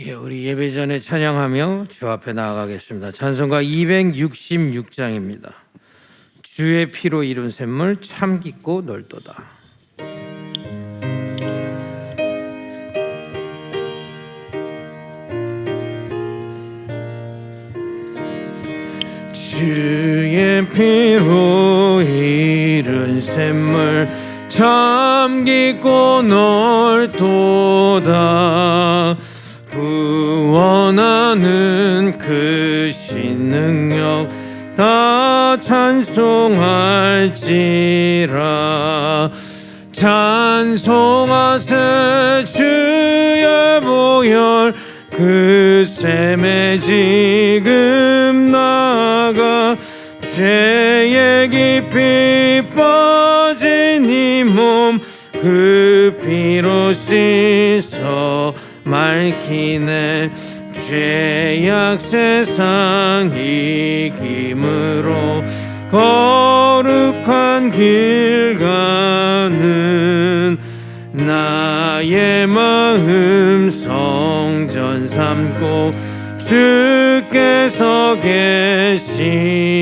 우리 예배 전에 찬양하며 주 앞에 나아가겠습니다. 찬송가 266장입니다. 주의 피로 이룬 샘물 참 깊고 넓도다. 주의 피로 이룬 샘물 참 깊고 넓도다. 구원하는 그 신능력 다 찬송할지라. 찬송하세 주의 보혈 그 샘에 지금 나가. 죄의 깊이 빠진 이 몸 그 피로 씻어 맑히네. 죄악 세상 이김으로 거룩한 길 가는 나의 마음 성전 삼고 주께서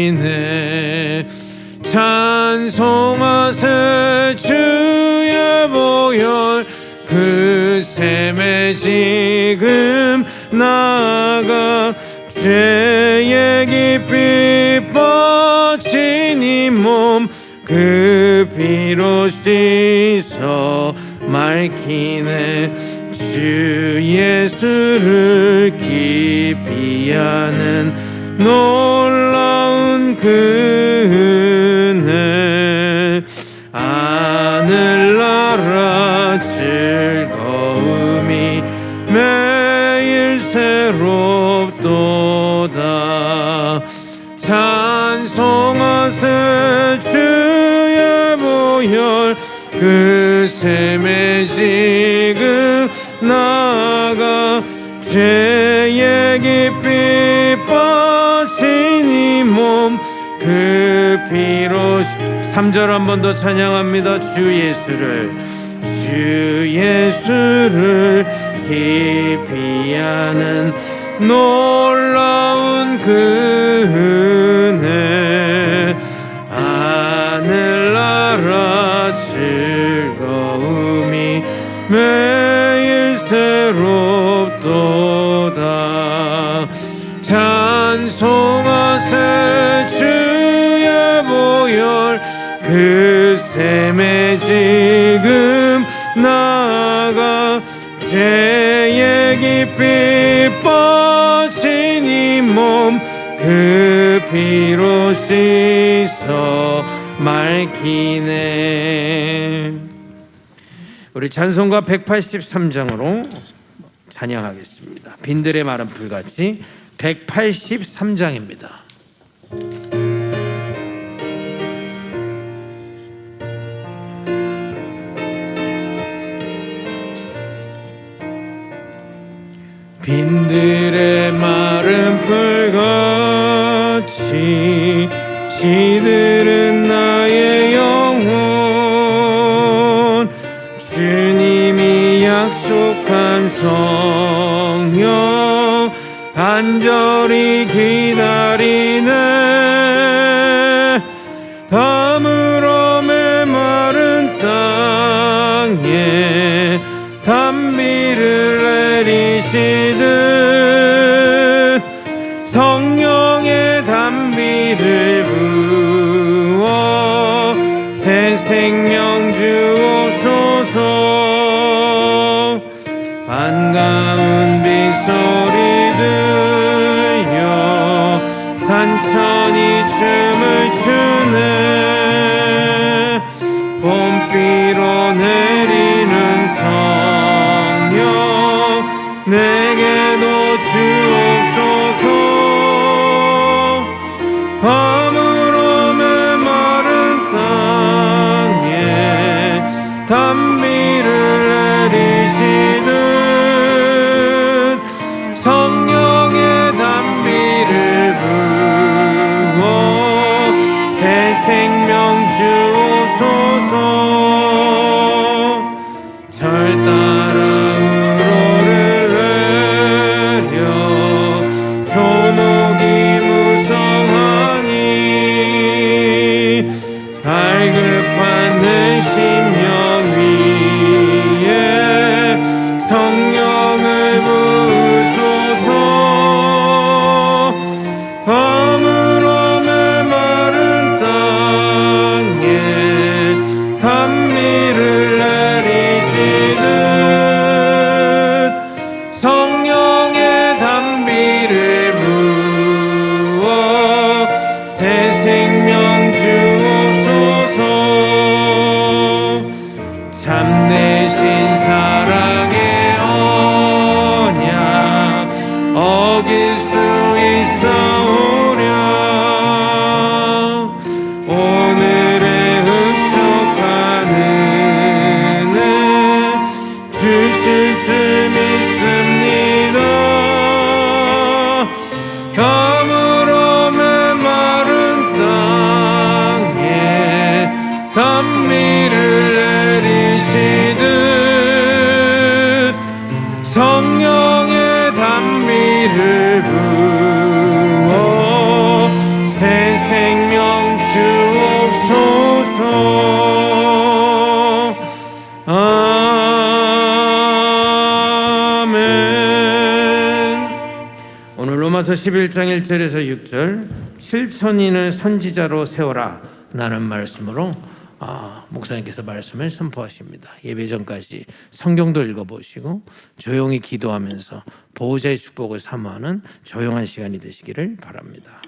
계시네. 찬송하세 주의 보혈 그 샘에 지금 나가. 죄의 깊이 빠진 이 몸 그 피로 씻어 맑히네. 주 예수를 깊이 아는 놀라운 그 은혜. 하늘나라 즐거움이 매일 새롭도다. 찬송하세 주의 보혈 그 샘에 지금 나가. 죄의 깊이 빠진 이 몸 그 피로 3절 한 번 더 찬양합니다. 주 예수를 깊이 아는 놀라운 그 은혜. 하늘나라 즐거움이 매일 새롭도다. 찬송하세 주의 보혈 그 샘에 지금 나가. 죄의 깊이 빠진 이 몸 그 피로 씻어 맑히네. 우리 찬송가 183장으로 찬양하겠습니다. 빈들의 마른 불같이 183장입니다. 빈들의 마른 불같이 시들은 나의 영혼. 주님이 약속한 성령 간절히 기다리네. 담으로 메마른 땅에 단비를 내리시듯 성령의 단비를 부어 새 생명 주옵소서. 반가운 빗소리 들려 산천이 춤을 추네. 봄비로 내리는 성령 내게도 주옵소서. 밤으로 메마른 땅에 단비를 내리시듯 성령의 단비를 부어 새 생명 주옵소서. 절 따라 우러를래 생명 주옵소서. 아멘. 오늘 로마서 11장 1절에서 6절 7천인을 선지자로 세워라 라는 말씀으로 목사님께서 말씀을 선포하십니다. 예배 전까지 성경도 읽어보시고 조용히 기도하면서 보호자의 축복을 사모하는 조용한 시간이 되시기를 바랍니다.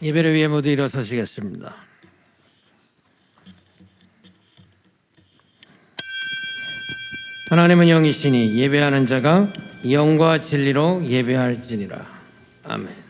예배를 위해 모두 일어서시겠습니다. 하나님은 영이시니 예배하는 자가 영과 진리로 예배할지니라. 아멘.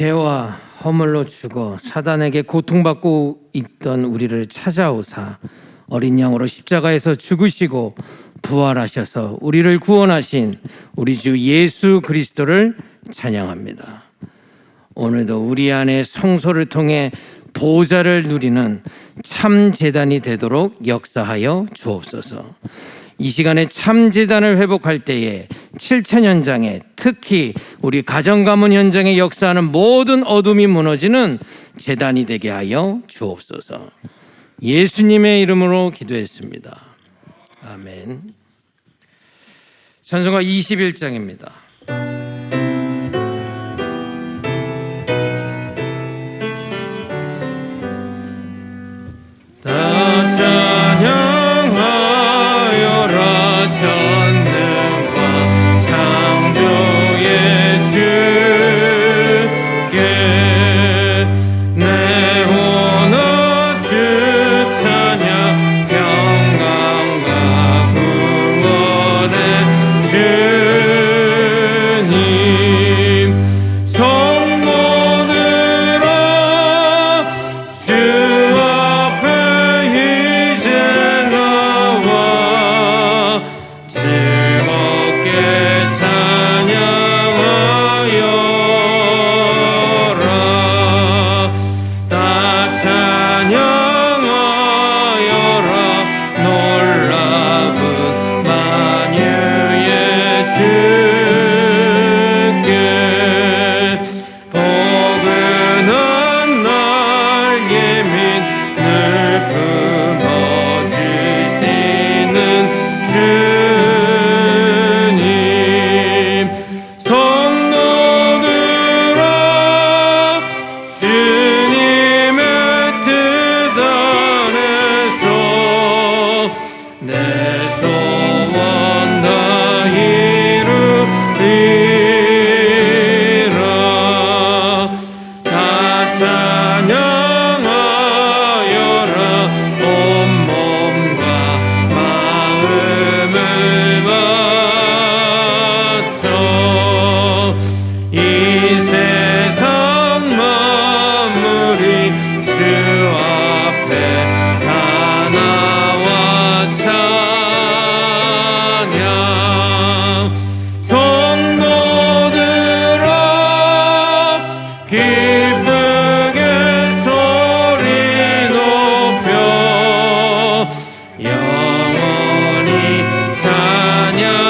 죄와 허물로 죽어 사단에게 고통받고 있던 우리를 찾아오사 어린 양으로 십자가에서 죽으시고 부활하셔서 우리를 구원하신 우리 주 예수 그리스도를 찬양합니다. 오늘도 우리 안에 성소를 통해 보좌를 누리는 참 제단이 되도록 역사하여 주옵소서. 이 시간에 참재단을 회복할 때에 7천 현장에, 특히 우리 가정가문 현장에 역사하는 모든 어둠이 무너지는 재단이 되게 하여 주옵소서. 예수님의 이름으로 기도했습니다. 아멘. 찬송가 21장입니다. 다 찬양하여라 전능과 창조의 주께 내 혼은 주 찬양 평강과 구원의 주님 성도들아 주 앞에 이제 나와 즐겁게 찬양하여라 다 찬양하여라 놀라운 만유의 주께 복은 날개 및 늘 품어주시는 주님 성도들아 주님의 뜻 안에서 내 소원 다 이루리라 다 찬양하여라 온몸과 마음을 바쳐 이 세상 만물이 주 앞에 다 나와 찬양 성도들아 기쁘게 소리 높여 영원히 찬양하여라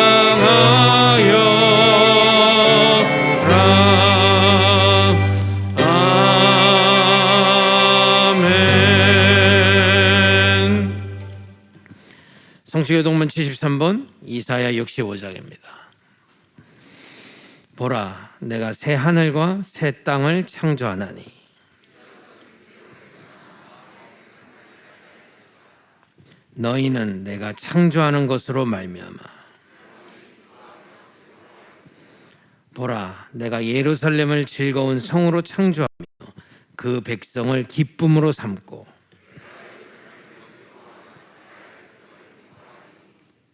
아멘. 성시교 동문 73번 이사야 65장입니다. 보라, 내가 새 하늘과 새 땅을 창조하나니 너희는 내가 창조하는 것으로 말미암아 보라, 내가 예루살렘을 즐거운 성으로 창조하며 그 백성을 기쁨으로 삼고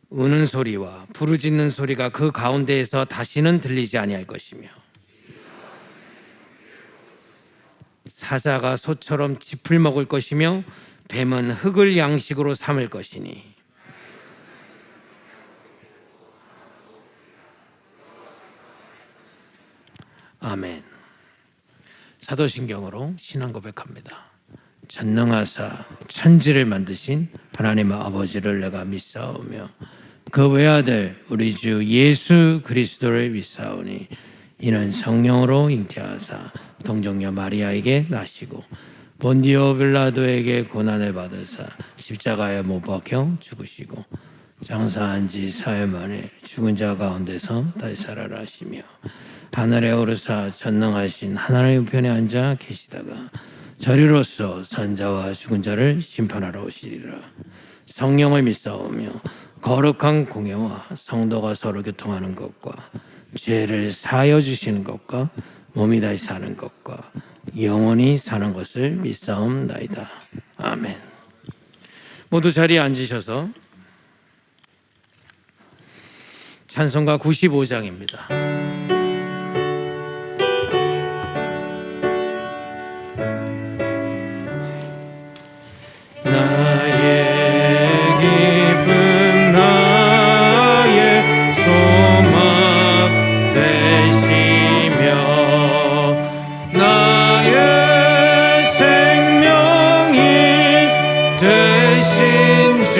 우는 소리와 부르짖는 소리가 그 가운데에서 다시는 들리지 아니할 것이며 사자가 소처럼 짚을 먹을 것이며 뱀은 흙을 양식으로 삼을 것이니 아멘. 사도신경으로 신앙 고백합니다. 전능하사 천지를 만드신 하나님 아버지를 내가 믿사오며 그 외아들 우리 주 예수 그리스도를 믿사오니 이는 성령으로 잉태하사 동정녀 마리아에게 나시고 본디오 빌라도에게 고난을 받으사 십자가에 못 박혀 죽으시고 장사한 지 사흘 만에 죽은 자 가운데서 다시 살아라 하시며 하늘에 오르사 전능하신 하나님의 우편에 앉아 계시다가 저리로서 산자와 죽은 자를 심판하러 오시리라. 성령을 믿사오며 거룩한 공예와 성도가 서로 교통하는 것과 죄를 사하여 주시는 것과 몸이 다시 사는 것과 영원히 사는 것을 믿사옵나이다. 아멘. 모두 자리에 앉으셔서 찬송가 95장입니다. 되신 주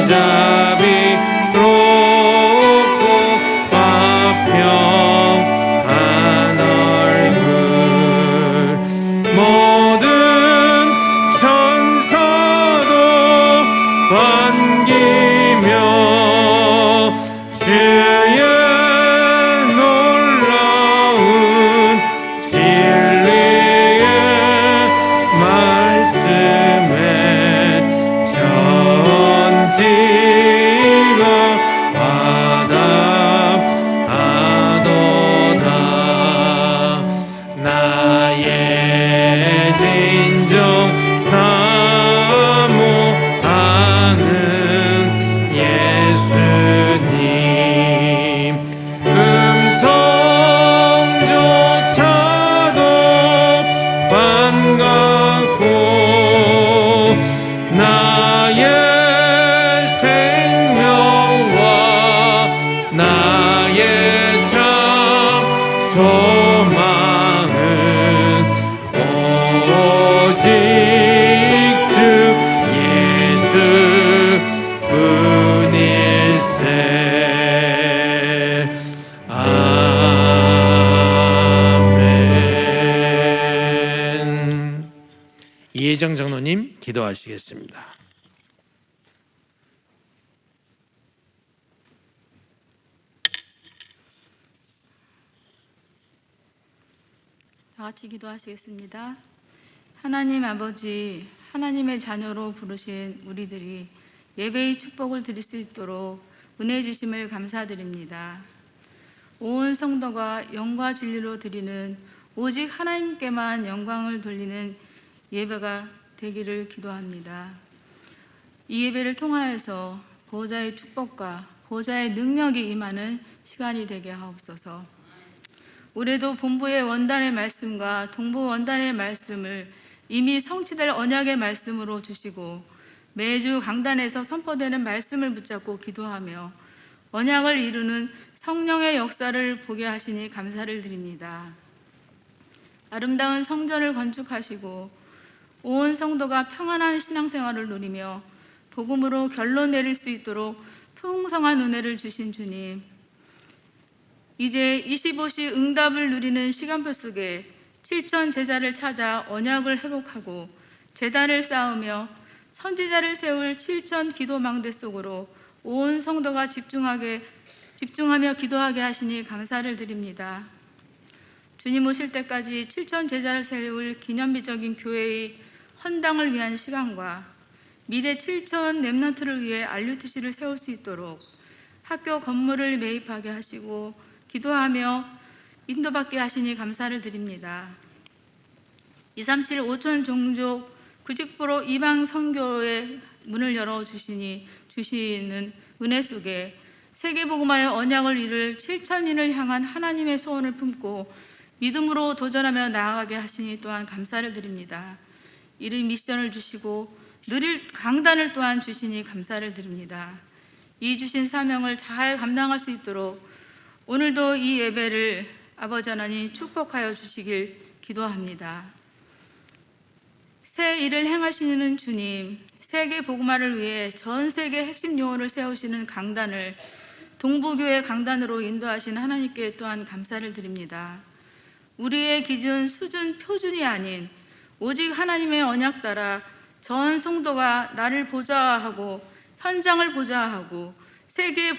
자비롭고 화평한 얼굴 모든 천사도 반기며 주의 놀라운 진리의 말씀에 전지가 화답하도다. 나의 진정 사모하는 예수님 음성조차도 반갑고 나의 생명과 나의 참 소망은 오직 주 예수 뿐일세. 아멘. 이혜정 장로님 기도하시겠습니다. 다 같이 기도하시겠습니다. 하나님 아버지, 하나님의 자녀로 부르신 우리들이 예배의 축복을 드릴 수 있도록 은혜 주심을 감사드립니다. 온 성도가 영과 진리로 드리는 오직 하나님께만 영광을 돌리는 예배가 되기를 기도합니다. 이 예배를 통하여서 보호자의 축복과 보호자의 능력이 임하는 시간이 되게 하옵소서. 올해도 본부의 원단의 말씀과 동부 원단의 말씀을 이미 성취될 언약의 말씀으로 주시고 매주 강단에서 선포되는 말씀을 붙잡고 기도하며 언약을 이루는 성령의 역사를 보게 하시니 감사를 드립니다. 아름다운 성전을 건축하시고 온 성도가 평안한 신앙생활을 누리며 복음으로 결론 내릴 수 있도록 풍성한 은혜를 주신 주님, 이제 25시 응답을 누리는 시간표 속에 7천 제자를 찾아 언약을 회복하고 제단을 쌓으며 선지자를 세울 7천 기도망대 속으로 온 성도가 집중하며 기도하게 하시니 감사를 드립니다. 주님 오실 때까지 7천 제자를 세울 기념비적인 교회의 헌당을 위한 시간과 미래 7천 렘넌트를 위해 알류트시를 세울 수 있도록 학교 건물을 매입하게 하시고 기도하며 인도받게 하시니 감사를 드립니다. 237 5천 종족 90% 이방 선교의 문을 열어주시는 은혜 속에 세계복음화의 언약을 이룰 7천인을 향한 하나님의 소원을 품고 믿음으로 도전하며 나아가게 하시니 또한 감사를 드립니다. 이를 미션을 주시고 누릴 강단을 또한 주시니 감사를 드립니다. 이 주신 사명을 잘 감당할 수 있도록 오늘도 이 예배를 아버지 하나님 축복하여 주시길 기도합니다. 새 일을 행하시는 주님, 세계 복음화를 위해 전 세계 핵심 요원을 세우시는 강단을 동부교회 강단으로 인도하시는 하나님께 또한 감사를 드립니다. 우리의 기준, 수준, 표준이 아닌 오직 하나님의 언약 따라 전 성도가 나를 보좌하고 현장을 보좌하고 세계의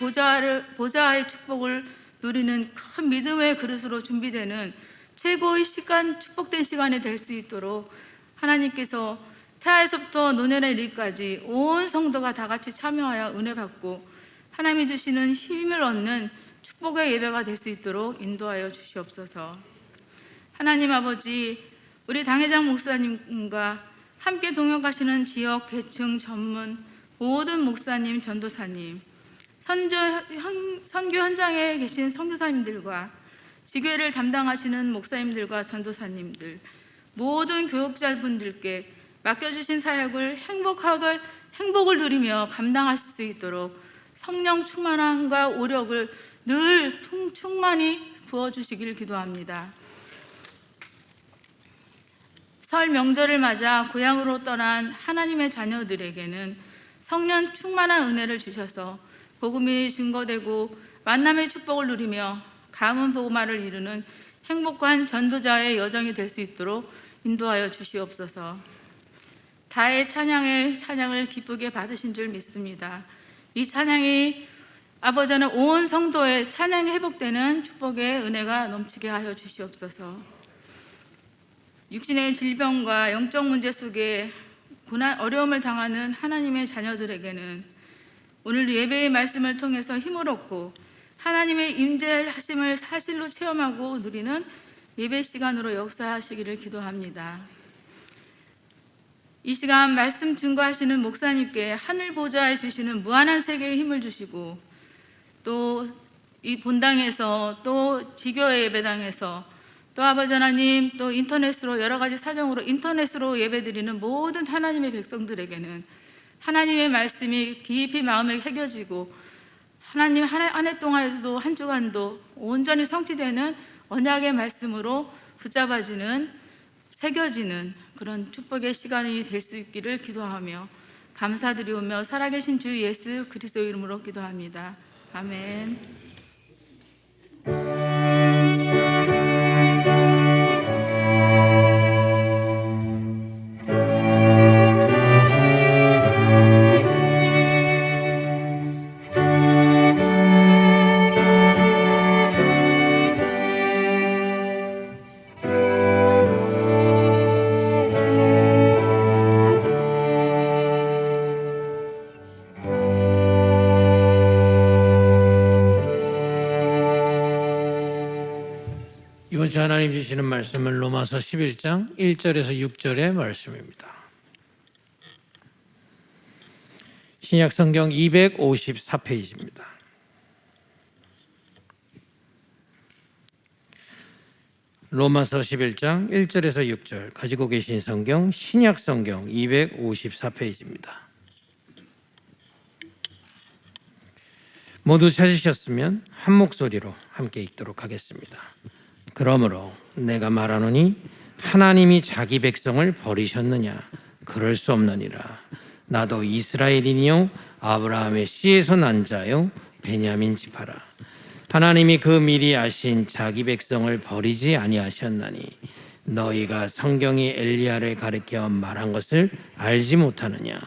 보좌의 축복을 누리는 큰 믿음의 그릇으로 준비되는 최고의 시간, 축복된 시간이 될 수 있도록 하나님께서 태아에서부터 노년의 일까지 온 성도가 다 같이 참여하여 은혜 받고 하나님이 주시는 힘을 얻는 축복의 예배가 될 수 있도록 인도하여 주시옵소서. 하나님 아버지, 우리 당회장 목사님과 함께 동역하시는 지역 계층 전문 모든 목사님, 전도사님, 선교 현장에 계신 선교사님들과 지교회를 담당하시는 목사님들과 전도사님들, 모든 교육자분들께 맡겨주신 사역을 행복을 누리며 감당하실 수 있도록 성령 충만함과 오력을 늘 충만히 부어주시기를 기도합니다. 설 명절을 맞아 고향으로 떠난 하나님의 자녀들에게는 성령 충만한 은혜를 주셔서 복음이 증거되고 만남의 축복을 누리며 가문 복음화를 이루는 행복한 전도자의 여정이 될 수 있도록 인도하여 주시옵소서. 다의 찬양을 기쁘게 받으신 줄 믿습니다. 이 찬양이 아버지는 온 성도의 찬양이 회복되는 축복의 은혜가 넘치게 하여 주시옵소서. 육신의 질병과 영적 문제 속에 고난, 어려움을 당하는 하나님의 자녀들에게는 오늘 예배의 말씀을 통해서 힘을 얻고 하나님의 임재하심을 사실로 체험하고 누리는 예배 시간으로 역사하시기를 기도합니다. 이 시간 말씀 증거하시는 목사님께 하늘 보좌에 주시는 무한한 세계의 힘을 주시고 또 이 본당에서 또 지교회 예배당에서 또 아버지 하나님 또 인터넷으로 여러 가지 사정으로 인터넷으로 예배드리는 모든 하나님의 백성들에게는 하나님의 말씀이 깊이 마음에 새겨지고 하나님 한 해 동안에도 한 주간도 온전히 성취되는 언약의 말씀으로 붙잡아지는 새겨지는 그런 축복의 시간이 될 수 있기를 기도하며 감사드리오며 살아계신 주 예수 그리스도 이름으로 기도합니다. 아멘. 이번 주 하나님 주시는 말씀은 로마서 11장 1절에서 6절의 말씀입니다. 신약 성경 254페이지입니다. 로마서 11장 1절에서 6절 가지고 계신 성경 신약 성경 254페이지입니다. 모두 찾으셨으면 한 목소리로 함께 읽도록 하겠습니다. 그러므로 내가 말하노니 하나님이 자기 백성을 버리셨느냐? 그럴 수 없느니라. 나도 이스라엘이니요 아브라함의 씨에서 난 자요 베냐민 지파라. 하나님이 그 미리 아신 자기 백성을 버리지 아니하셨나니 너희가 성경이 엘리야를 가리켜 말한 것을 알지 못하느냐?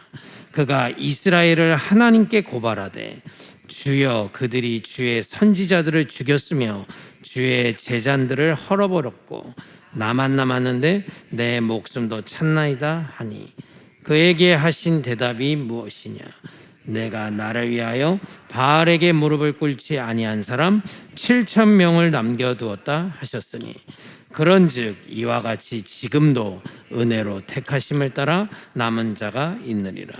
그가 이스라엘을 하나님께 고발하되 주여 그들이 주의 선지자들을 죽였으며 주의 제잔들을 헐어버렸고 나만 남았는데 내 목숨도 찾나이다 하니 그에게 하신 대답이 무엇이냐? 내가 나를 위하여 바알에게 무릎을 꿇지 아니한 사람 7,000명을 남겨두었다 하셨으니 그런즉 이와 같이 지금도 은혜로 택하심을 따라 남은 자가 있느니라.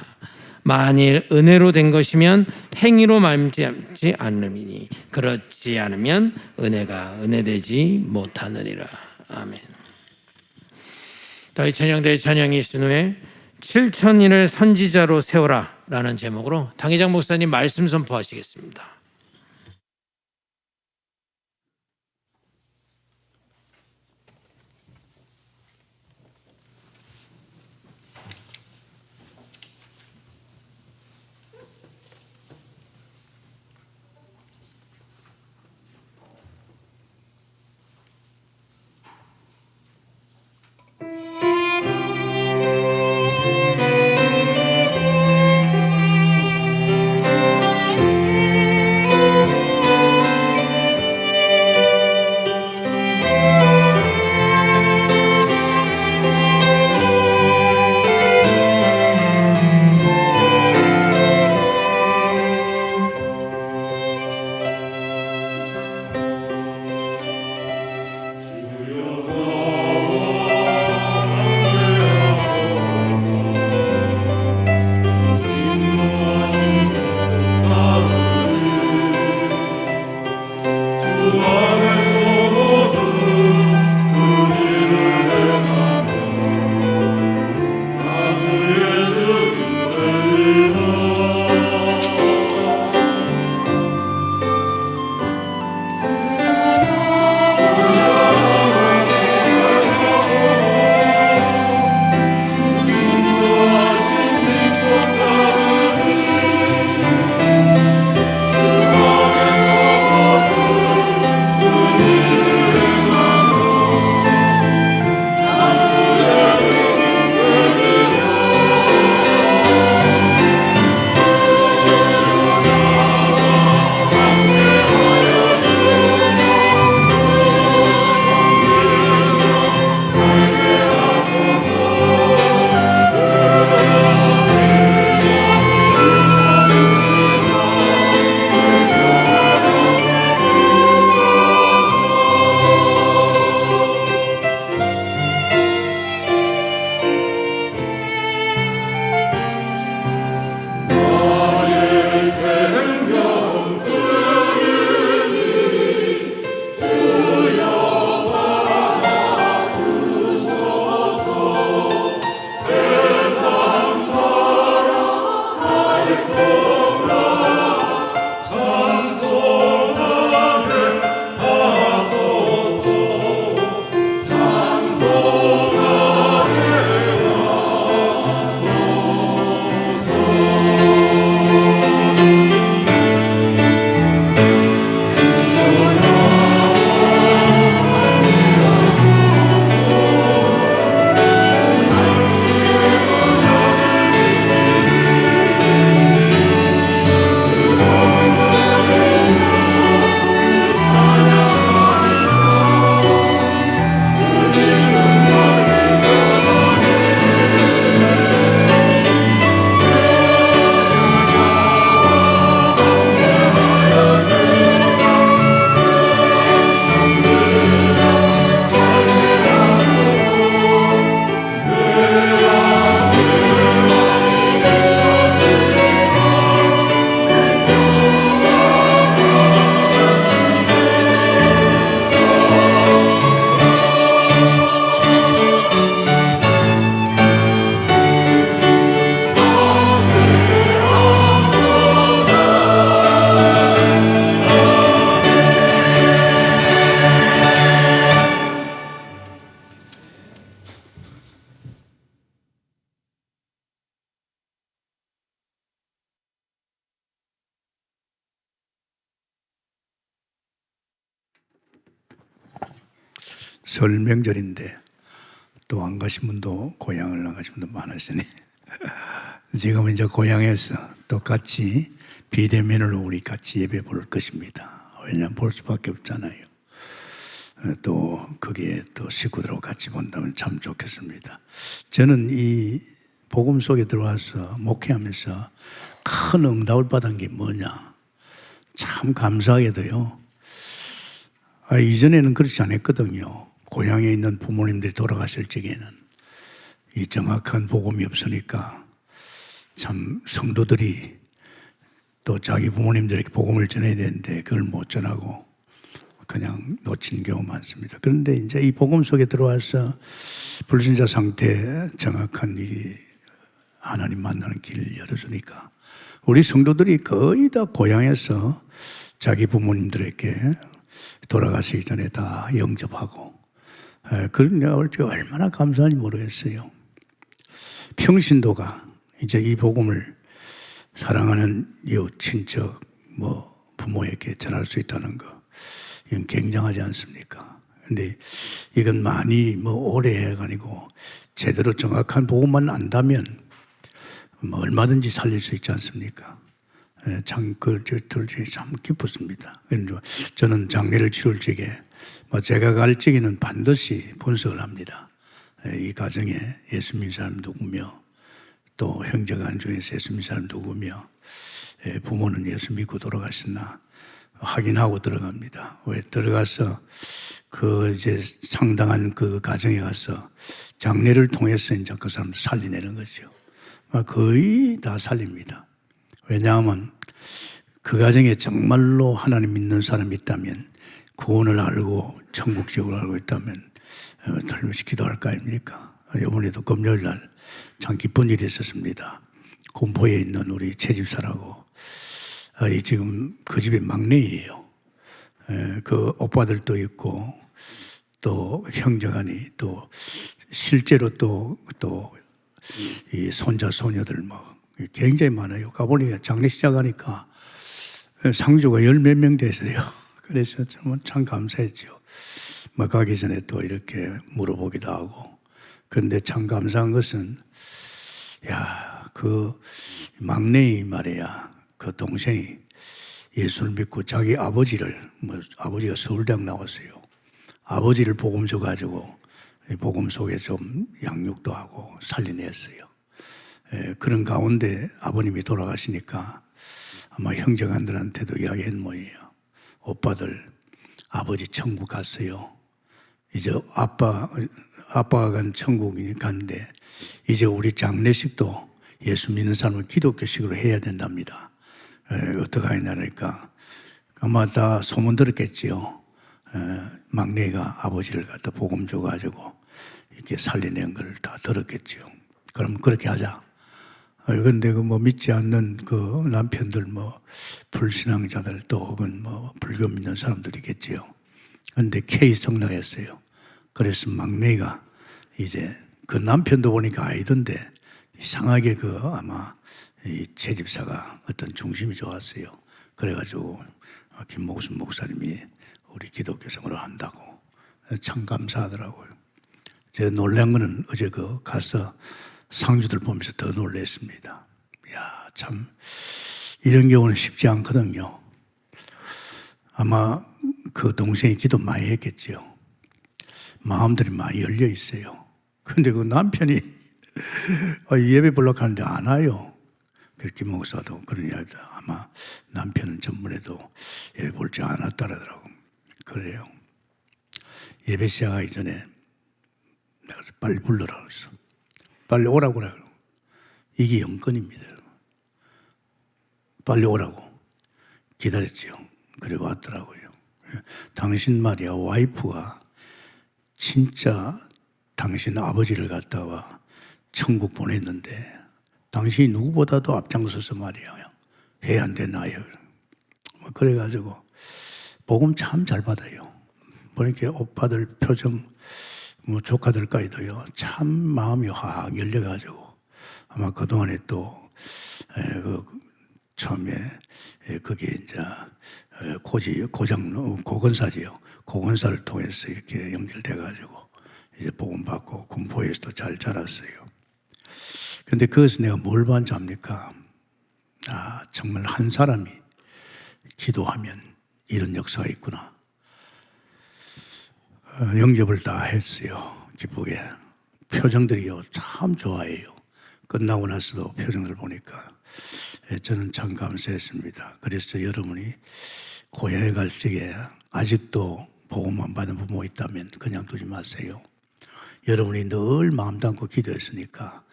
만일 은혜로 된 것이면 행위로 말미암지 않음이니 그렇지 않으면 은혜가 은혜되지 못하느니라. 아멘. 다윗 찬양대의 찬양이 있은 후에 7,000인을 선지자로 세워라 라는 제목으로 당회장 목사님 말씀 선포하시겠습니다. 설 명절인데 또 안 가신 분도 고향을 안 가신 분도 많으시니 지금은 이제 고향에서 또 같이 비대면으로 우리 같이 예배 볼 것입니다. 왜냐하면 볼 수밖에 없잖아요. 또 거기에 또 식구들하고 같이 본다면 참 좋겠습니다. 저는 이 복음 속에 들어와서 목회하면서 큰 응답을 받은 게 뭐냐, 참 감사하게도요. 이전에는 그렇지 않았거든요. 고향에 있는 부모님들이 돌아가실 적에는 이 정확한 복음이 없으니까 참 성도들이 또 자기 부모님들에게 복음을 전해야 되는데 그걸 못 전하고 그냥 놓친 경우 많습니다. 그런데 이제 이 복음 속에 들어와서 불신자 상태 정확한 이 하나님 만나는 길을 열어주니까 우리 성도들이 거의 다 고향에서 자기 부모님들에게 돌아가시기 전에 다 영접하고, 그런 내가 볼 때 얼마나 감사한지 모르겠어요. 평신도가 이제 이 복음을 사랑하는 이웃, 친척, 부모에게 전할 수 있다는 거, 이건 굉장하지 않습니까? 근데 이건 많이 오래 해가 아니고 제대로 정확한 복음만 안다면 얼마든지 살릴 수 있지 않습니까? 참, 참 기뻤습니다. 저는 장례를 치를 적에, 제가 갈 적에는 반드시 분석을 합니다. 이 가정에 예수 믿는 사람 누구며, 또 형제가 안중에서 예수 믿는 사람 누구며, 부모는 예수 믿고 돌아가셨나 확인하고 들어갑니다. 왜 들어가서 이제 상당한 그 가정에 가서 장례를 통해서 이제 그 사람을 살려내는 거죠. 거의 다 살립니다. 왜냐하면 그 가정에 정말로 하나님 믿는 사람이 있다면, 구원을 알고 천국 지옥을 알고 있다면 틀림없이 기도할 거 아닙니까? 이번에도 금요일 날 참 기쁜 일이 있었습니다. 공포에 있는 우리 채집사라고, 지금 그 집의 막내예요. 그 오빠들도 있고 또 형제간이 또 실제로 또 이 손자 소녀들 굉장히 많아요. 가보니까 장례 시작하니까 상주가 열 몇 명 됐어요. 그래서 참 감사했죠. 가기 전에 또 이렇게 물어보기도 하고. 그런데 참 감사한 것은, 그 막내이 말이야, 그 동생이 예수를 믿고 자기 아버지를, 아버지가 서울대학 나왔어요. 아버지를 복음 줘가지고 복음 속에 좀 양육도 하고 살려냈어요. 그런 가운데 아버님이 돌아가시니까 아마 형제간들한테도 이야기한 모양이에요. 오빠들, 아버지 천국 갔어요. 이제 아빠가 간 천국이 갔는데 이제 우리 장례식도 예수 믿는 사람은 기독교식으로 해야 된답니다. 어떻게 하냐니까 아마 다 소문 들었겠지요. 막내가 아버지를 갖다 복음 줘가지고 이렇게 살려낸 걸 다 들었겠지요. 그럼 그렇게 하자. 그런데 믿지 않는 그 남편들, 불신앙자들 또 혹은 불교 믿는 사람들이겠지요. 그런데 K 성락했어요. 그래서 막내가 이제 그 남편도 보니까 아이던데 이상하게 아마 이 채집사가 어떤 중심이 좋았어요. 그래가지고 김목순 목사님이 우리 기독교 생활을 한다고 참 감사하더라고요. 제가 놀란 거는 어제 가서 상주들 보면서 더 놀랐습니다. 참 이런 경우는 쉽지 않거든요. 아마 그 동생이 기도 많이 했겠지요. 마음들이 많이 열려 있어요. 그런데 그 남편이 예배 보려고 하는데 안 와요. 그렇게 목사도 그런 이야기다. 아마 남편은 전번에도 예배 볼 줄 안 왔다라더라고. 그래요. 예배 시작하기 전에 내가 빨리 불러라 그랬어. 빨리 오라고 그래. 이게 영권입니다. 빨리 오라고 기다렸지요. 그래 왔더라고요. 당신 말이야, 와이프가 진짜 당신 아버지를 갖다가 천국 보냈는데 당신이 누구보다도 앞장서서 말이야 해야 안 되나요? 그래가지고 복음 참 잘 받아요. 보니까 오빠들 표정, 조카들까지도요, 참 마음이 확 열려가지고 아마 그동안에 또 처음에 거기에 이제 고건사지요. 고건사를 통해서 이렇게 연결돼가지고 이제 복음받고 군포에서도 잘 자랐어요. 근데 그것을 내가 뭘 봤는지 압니까? 정말 한 사람이 기도하면 이런 역사가 있구나. 영접을 다 했어요. 기쁘게. 표정들이요, 참 좋아해요. 끝나고 나서도 표정들 보니까 저는 참 감사했습니다. 그래서 여러분이 고향에 갈 적에 아직도 복음만 받은 부모 있다면 그냥 두지 마세요. 여러분이 늘 마음 담고 기도했으니까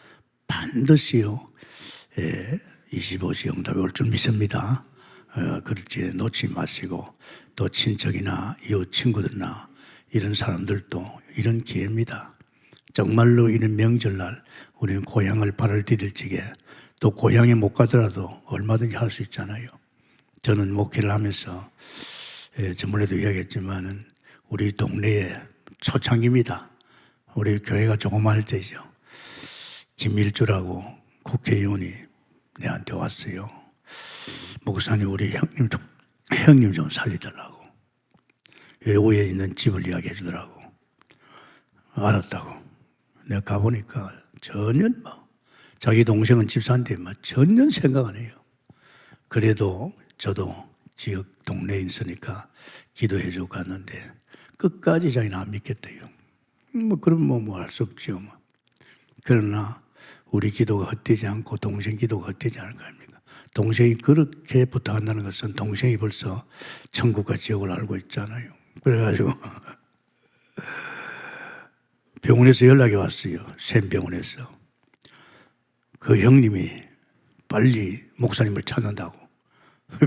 반드시요 25시 응답이 올 줄 믿습니다. 그렇지 놓지 마시고 또 친척이나 이웃 친구들이나 이런 사람들도 이런 기회입니다. 정말로 이런 명절날 우리는 고향을 발을 디딜 적에 또 고향에 못 가더라도 얼마든지 할 수 있잖아요. 저는 목회를 하면서 저번에도 이야기했지만은 우리 동네에 초창기입니다. 우리 교회가 조그마할 때죠. 김일주라고 국회의원이 내한테 왔어요. 목사님, 우리 형님 좀 살리달라고. 외국에 있는 집을 이야기해 주더라고. 알았다고. 내가 가보니까 전혀 자기 동생은 집사인데 전혀 생각 안 해요. 그래도 저도 지역 동네에 있으니까 기도해 주고 갔는데 끝까지 자기는 안 믿겠대요. 그럼 뭐 할 수 없지요. 그러나 우리 기도가 헛되지 않고 동생 기도가 헛되지 않을 거 아닙니까? 동생이 그렇게 부탁한다는 것은 동생이 벌써 천국과 지옥을 알고 있잖아요. 그래가지고 병원에서 연락이 왔어요. 샘병원에서. 그 형님이 빨리 목사님을 찾는다고.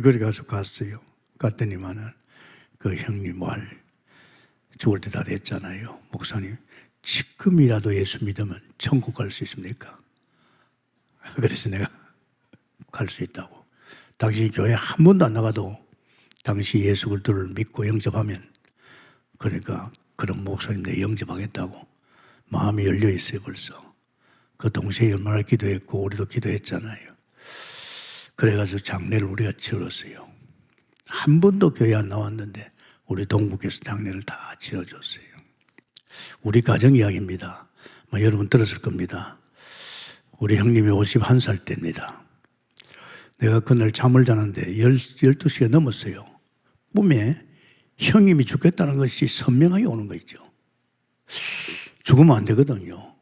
그래 가서 갔어요. 갔더니만은 그 형님 말 죽을 때 다 됐잖아요. 목사님, 지금이라도 예수 믿으면 천국 갈 수 있습니까? 그래서 내가 갈 수 있다고. 당신이 교회 한 번도 안 나가도 당시 예수 그리스도를 믿고 영접하면, 그러니까 그런 목사님 내 영접하겠다고 마음이 열려 있어요. 벌써 그 동생이 얼마나 기도했고 우리도 기도했잖아요. 그래가지고 장례를 우리가 치렀어요. 한 번도 교회 안 나왔는데 우리 동국에서 장례를 다 치러줬어요. 우리 가정 이야기입니다. 여러분 들었을 겁니다. 우리 형님이 51살 때입니다. 내가 그날 잠을 자는데 12시가 넘었어요. 꿈에 형님이 죽겠다는 것이 선명하게 오는 거 있죠. 죽으면 안 되거든요.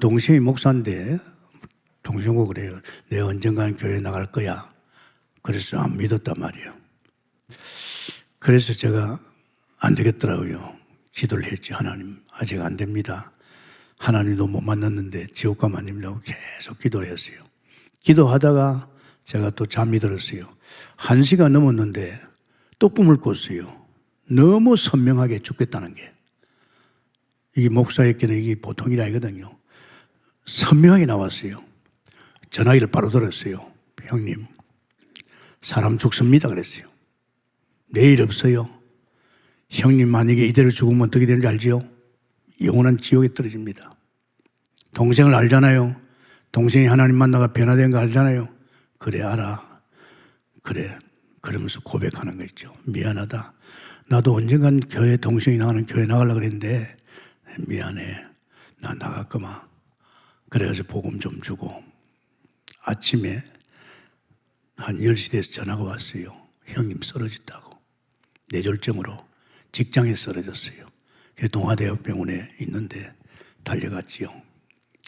동생이 목사인데 동생 보고 그래요. 내가 언젠가는 교회 나갈 거야. 그래서 안 믿었단 말이에요. 그래서 제가 안 되겠더라고요. 기도를 했지. 하나님, 아직 안 됩니다. 하나님도 못 만났는데 지옥 가면 안 됩니다고 계속 기도를 했어요. 기도하다가 제가 또 잠이 들었어요. 1시가 넘었는데 또 꿈을 꿨어요. 너무 선명하게 죽겠다는 게. 이게 목사에게는 이게 보통 일 아니거든요. 선명하게 나왔어요. 전화기를 바로 들었어요. 형님, 사람 죽습니다. 그랬어요. 내일 없어요. 형님 만약에 이대로 죽으면 어떻게 되는지 알지요? 영원한 지옥에 떨어집니다. 동생을 알잖아요. 동생이 하나님 만나가 변화된 거 알잖아요. 그래, 알아. 그래. 그러면서 고백하는 거 있죠. 미안하다. 나도 언젠간 교회, 동생이 나가는 교회 나가려고 그랬는데 미안해. 나 나갔구만. 그래가지고 복음 좀 주고 아침에 한 10시 돼서 전화가 왔어요. 형님 쓰러졌다고. 뇌졸중으로 직장에 쓰러졌어요. 동아대학병원에 있는데 달려갔지요.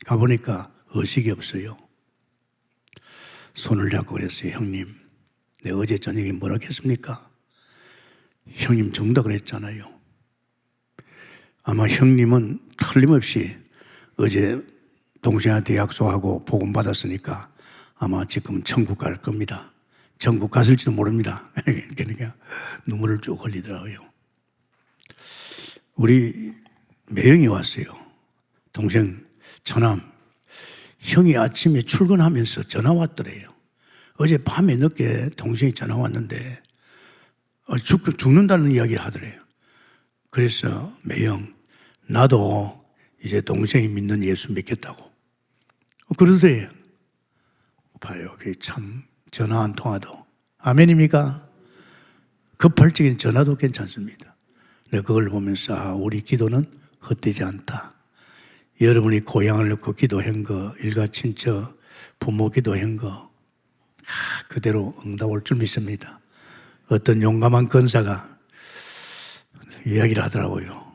가보니까 의식이 없어요. 손을 잡고 그랬어요. 형님, 내가 어제 저녁에 뭐라 했습니까? 형님 죽는다 그랬잖아요. 아마 형님은 틀림없이 어제 동생한테 약속하고 복음 받았으니까 아마 지금 천국 갈 겁니다. 천국 갔을지도 모릅니다. 그러니까 눈물을 쭉 흘리더라고요. 우리 매형이 왔어요. 동생 처남. 형이 아침에 출근하면서 전화 왔더래요. 어제 밤에 늦게 동생이 전화 왔는데 죽는다는 이야기를 하더래요. 그래서 매형, 나도 이제 동생이 믿는 예수 믿겠다고. 그러더래요. 봐요. 그게 참 전화 한 통화도 아멘입니까? 급할 적엔 전화도 괜찮습니다. 근데 그걸 보면서 우리 기도는 헛되지 않다. 여러분이 고향을 놓고 기도한 거, 일가 친척, 부모 기도한 거 그대로 응답 올 줄 믿습니다. 어떤 용감한 권사가 이야기를 하더라고요.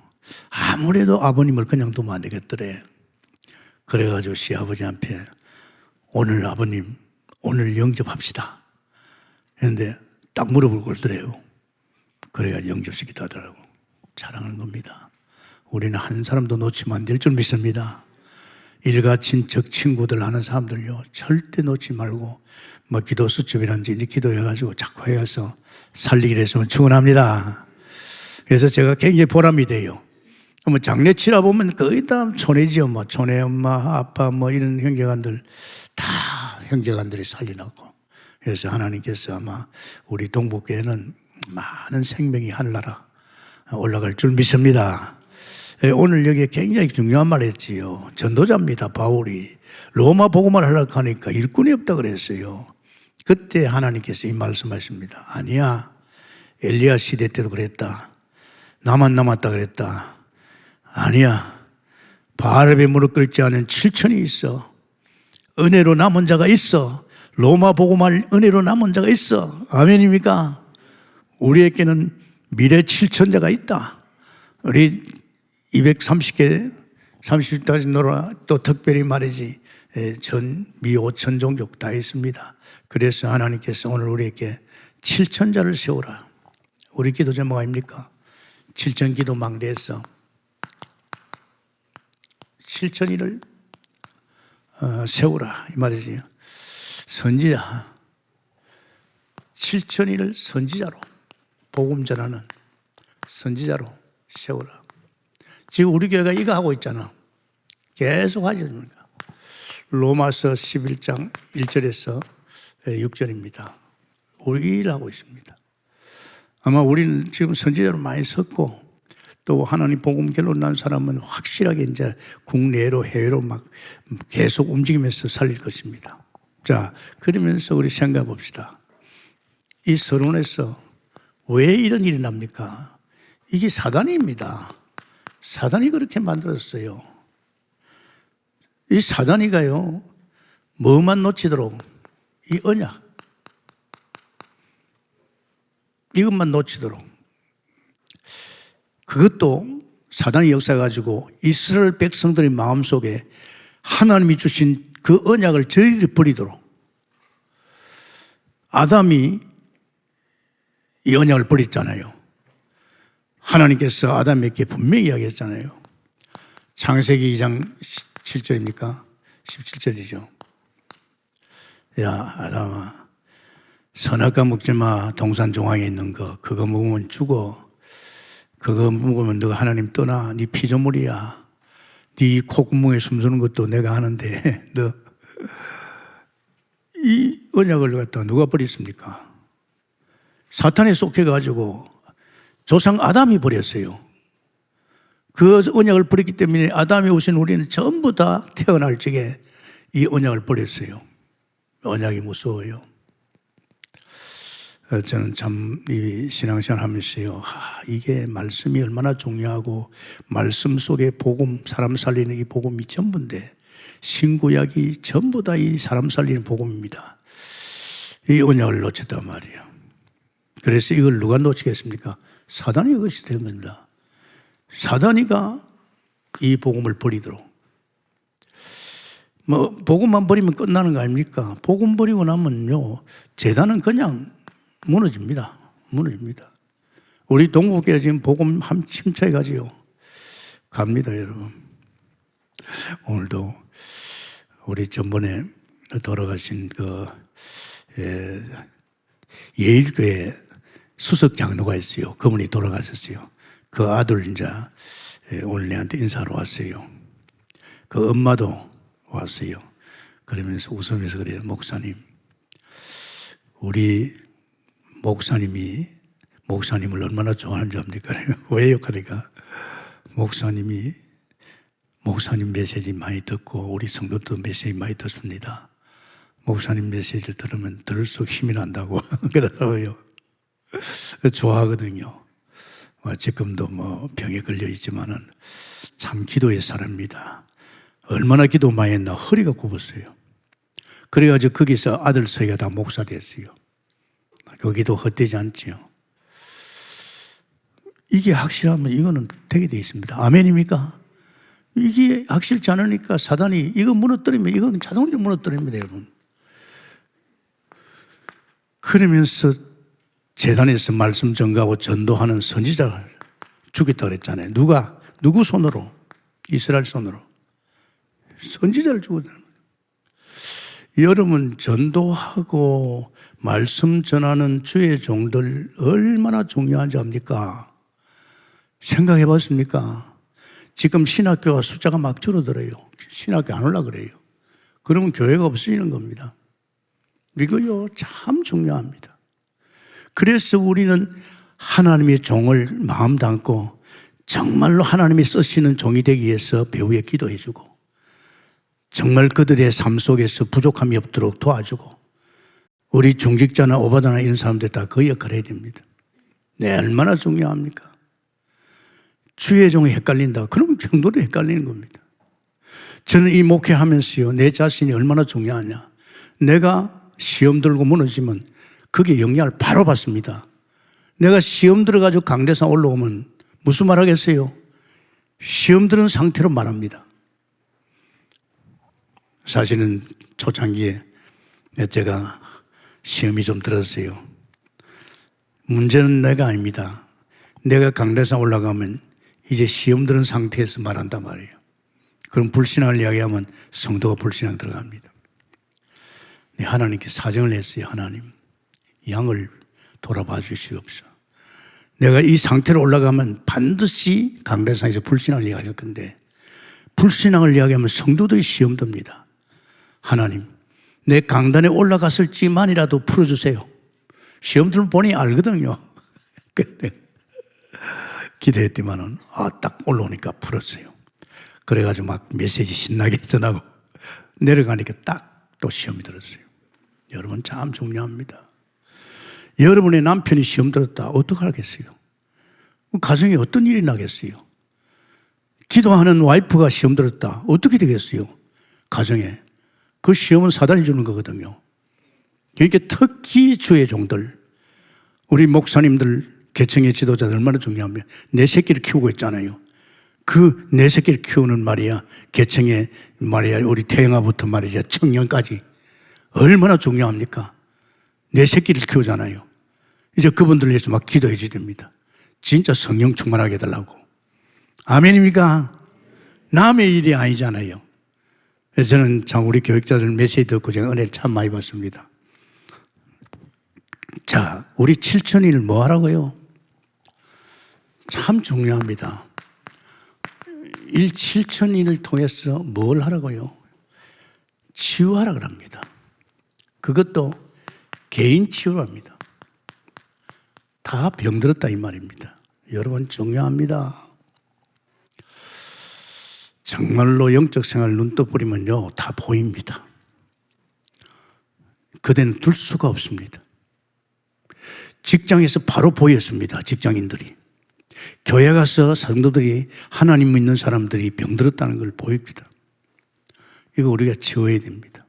아무래도 아버님을 그냥 두면 안 되겠더래. 그래가지고 시아버지한테 오늘 아버님 오늘 영접합시다 했는데 딱 무릎을 꿇더래요. 그래가 영접시키다 하더라고. 자랑하는 겁니다. 우리는 한 사람도 놓치면 안 될 줄 믿습니다. 일가 친척 친구들 아는 사람들요 절대 놓지 말고 뭐 기도 수첩이란지 이제 기도해가지고 자꾸 해서 살리기로 했으면 축원합니다. 그래서 제가 굉장히 보람이 돼요. 뭐 장례 치러 보면 거의 다 촌애지요. 뭐 촌애 엄마 아빠 뭐 이런 형제간들 다 형제간들이 살려놨고, 그래서 하나님께서 아마 우리 동북교회는 많은 생명이 하늘나라 올라갈 줄 믿습니다. 오늘 여기에 굉장히 중요한 말 했지요. 전도자입니다. 바울이 로마 복음을 하려고 하니까 일꾼이 없다 그랬어요. 그때 하나님께서 이 말씀하십니다. 아니야, 엘리야 시대 때도 그랬다. 나만 남았다 그랬다. 아니야, 바알에 무릎 꿇지 않은 7천이 있어. 은혜로 남은 자가 있어. 로마 복음할 은혜로 남은 자가 있어. 아멘입니까? 우리에게는 미래 7천자가 있다. 우리 230개 30까지 놀아 또 특별히 말이지 미 5천 종족 다 있습니다. 그래서 하나님께서 오늘 우리에게 7천자를 세우라. 우리 기도 제목 아닙니까? 7천 기도 망대에서 7천이를 세우라 이 말이지요. 선지자 7천이를 선지자로 복음 전하는 선지자로 세우라. 지금 우리 교회가 이거 하고 있잖아. 계속 하죠. 로마서 11장 1절에서 6절입니다. 우리 일 하고 있습니다. 아마 우리는 지금 선지자로 많이 섰고 또 하나님 복음 결론 난 사람은 확실하게 이제 국내로 해외로 막 계속 움직이면서 살릴 것입니다. 자, 그러면서 우리 생각해 봅시다. 이 서론에서 왜 이런 일이 납니까? 이게 사단입니다. 사단이 그렇게 만들었어요. 이 사단이가요, 뭐만 놓치도록 이 언약, 이것만 놓치도록. 그것도 사단이 역사해가지고 이스라엘 백성들의 마음속에 하나님이 주신 그 언약을 저희들이 버리도록. 아담이 이 언약을 버렸잖아요. 하나님께서 아담에게 분명히 이야기했잖아요. 창세기 2장 7절입니까? 17절이죠. 야, 아담아, 선악과 먹지 마. 동산 중앙에 있는 거. 그거 먹으면 죽어. 그거 먹으면 너가 하나님 떠나. 네 피조물이야. 네 콧구멍에 숨쉬는 것도 내가 하는데 너 이 언약을 갖다 누가 버렸습니까? 사탄에 속해가지고 조상 아담이 버렸어요. 그 언약을 버렸기 때문에 아담이 오신 우리는 전부 다 태어날 적에 이 언약을 버렸어요. 언약이 무서워요. 저는 참 이 신앙생활 하면서요, 이게 말씀이 얼마나 중요하고 말씀 속에 복음, 사람 살리는 이 복음이 전부인데 신구약이 전부 다 이 사람 살리는 복음입니다. 이 언약을 놓쳤단 말이에요. 그래서 이걸 누가 놓치겠습니까? 사단이 그것이 된 겁니다. 사단이가 이 복음을 버리도록. 뭐 복음만 버리면 끝나는 거 아닙니까? 복음 버리고 나면요, 재단은 그냥 무너집니다. 무너집니다. 우리 동북교회 지금 복음 한 침체해 가지요. 갑니다, 여러분. 오늘도 우리 전번에 돌아가신 그 예일교회 수석 장로가 있어요. 그분이 돌아가셨어요. 그 아들 이제 오늘 내한테 인사하러 왔어요. 그 엄마도 왔어요. 그러면서 웃으면서 그래요. 목사님, 우리 목사님이 목사님을 얼마나 좋아하는지 압니까? 왜요? 그러니까 목사님이 목사님 메시지 많이 듣고 우리 성도도 메시지 많이 듣습니다. 목사님 메시지를 들으면 들을수록 힘이 난다고 그러더라고요. 좋아하거든요. 지금도 뭐 병에 걸려 있지만은 참 기도의 사람입니다. 얼마나 기도 많이 했나 허리가 굽었어요. 그래가지고 거기서 아들 서희가 다 목사 됐어요. 거기도 헛되지 않지요. 이게 확실하면 이거는 되게 돼 있습니다. 아멘입니까? 이게 확실치 않으니까 사단이 이거 무너뜨리면 이건 자동적으로 무너뜨립니다, 여러분. 그러면서 재단에서 말씀 전가하고 전도하는 선지자를 죽였다고 그랬잖아요. 누구 손으로? 이스라엘 손으로. 선지자를 죽였다. 여러분, 전도하고 말씀 전하는 주의 종들 얼마나 중요한지 압니까? 생각해 봤습니까? 지금 신학교가 숫자가 막 줄어들어요. 신학교 안 올라 그래요. 그러면 교회가 없어지는 겁니다. 이거요, 참 중요합니다. 그래서 우리는 하나님의 종을 마음 담고 정말로 하나님이 쓰시는 종이 되기 위해서 배후에 기도해주고 정말 그들의 삶 속에서 부족함이 없도록 도와주고 우리 중직자나 오바다나 이런 사람들 다 그 역할을 해야 됩니다. 네, 얼마나 중요합니까? 주의 종이 헷갈린다. 그러면 정도로 헷갈리는 겁니다. 저는 이 목회하면서요, 내 자신이 얼마나 중요하냐. 내가 시험 들고 무너지면 그게 영향을 바로 받습니다. 내가 시험 들어가지고 강대상 올라오면 무슨 말 하겠어요? 시험 들은 상태로 말합니다. 사실은 초창기에 제가 시험이 좀 들었어요. 문제는 내가 아닙니다. 내가 강대상 올라가면 이제 시험 들은 상태에서 말한단 말이에요. 그럼 불신앙을 이야기하면 성도가 불신앙 들어갑니다. 하나님께 사정을 했어요. 하나님, 양을 돌아봐 주시옵소서. 내가 이 상태로 올라가면 반드시 강대상에서 불신앙을 이야기할 건데 불신앙을 이야기하면 성도들이 시험 듭니다. 하나님, 내 강단에 올라갔을지만이라도 풀어주세요. 시험 들면 보니 알거든요. 기대했더만은 딱 올라오니까 풀었어요. 그래가지고 막 메시지 신나게 전하고 내려가니까 딱 또 시험이 들었어요. 여러분 참 중요합니다. 여러분의 남편이 시험 들었다. 어떡하겠어요? 가정에 어떤 일이 나겠어요? 기도하는 와이프가 시험 들었다. 어떻게 되겠어요? 가정에. 그 시험은 사단이 주는 거거든요. 그러니까 특히 주의 종들, 우리 목사님들, 개청의 지도자들 얼마나 중요하면 내 새끼를 키우고 있잖아요. 그 내 새끼를 키우는 말이야, 개청의 말이야, 우리 태영아부터 말이야, 청년까지 얼마나 중요합니까? 내 새끼를 키우잖아요. 이제 그분들 위해서 막 기도해 줘야 됩니다. 진짜 성령 충만하게 해달라고. 아멘입니까? 남의 일이 아니잖아요. 그래서 저는 참 우리 교육자들 메시지 듣고 제가 은혜를 참 많이 받습니다. 자, 우리 7,000일 뭐 하라고요? 참 중요합니다. 7,000일을 통해서 뭘 하라고요? 치유하라 그럽니다. 그것도 개인 치유랍니다. 다 병들었다 이 말입니다. 여러분 중요합니다. 정말로 영적 생활 눈 떠버리면요 다 보입니다. 그대는 둘 수가 없습니다. 직장에서 바로 보였습니다. 직장인들이. 교회 가서 성도들이 하나님 믿는 사람들이 병들었다는 걸 보입니다. 이거 우리가 지워야 됩니다.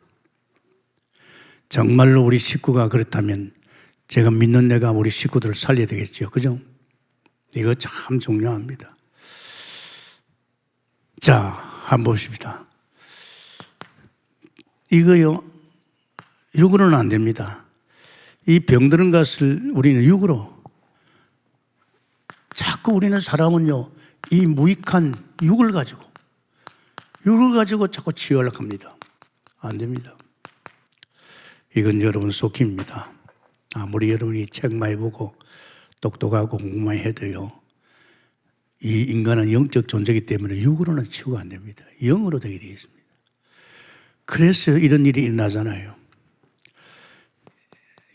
정말로 우리 식구가 그렇다면 제가 믿는 내가 우리 식구들을 살려야 되겠죠. 그죠? 이거 참 중요합니다. 자, 한번 보십시다. 이거요, 육으로는 안 됩니다. 이 병드는 것을 우리는 육으로, 자꾸 우리는 사람은요, 이 무익한 육을 가지고 자꾸 치유하려고 합니다. 안 됩니다. 이건 여러분 속입니다. 아무리 여러분이 책 많이 보고 똑똑하고 공부만 해도요, 이 인간은 영적 존재이기 때문에 육으로는 치유가 안 됩니다. 영으로 되게 되어 있습니다. 그래서 이런 일이 일어나잖아요.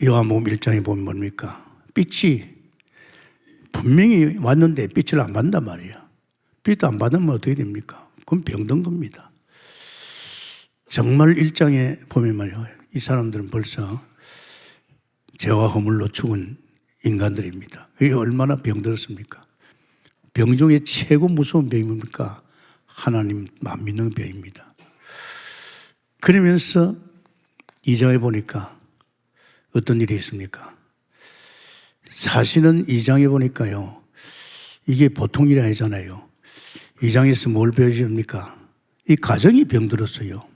요한복음 1장에 보면 뭡니까? 빛이 분명히 왔는데 빛을 안 받는단 말이에요. 빛 안 받으면 어떻게 됩니까? 그건 병든 겁니다. 정말 1장에 보면 말이에요. 이 사람들은 벌써 죄와 허물로 죽은 인간들입니다. 이게 얼마나 병들었습니까? 병 중에 최고 무서운 병이 뭡니까? 하나님 안 믿는 병입니다. 그러면서 2장에 보니까 어떤 일이 있습니까? 사실은 2장에 보니까요, 이게 보통 일이 아니잖아요. 2장에서 뭘 배워줍니까? 이 가정이 병들었어요.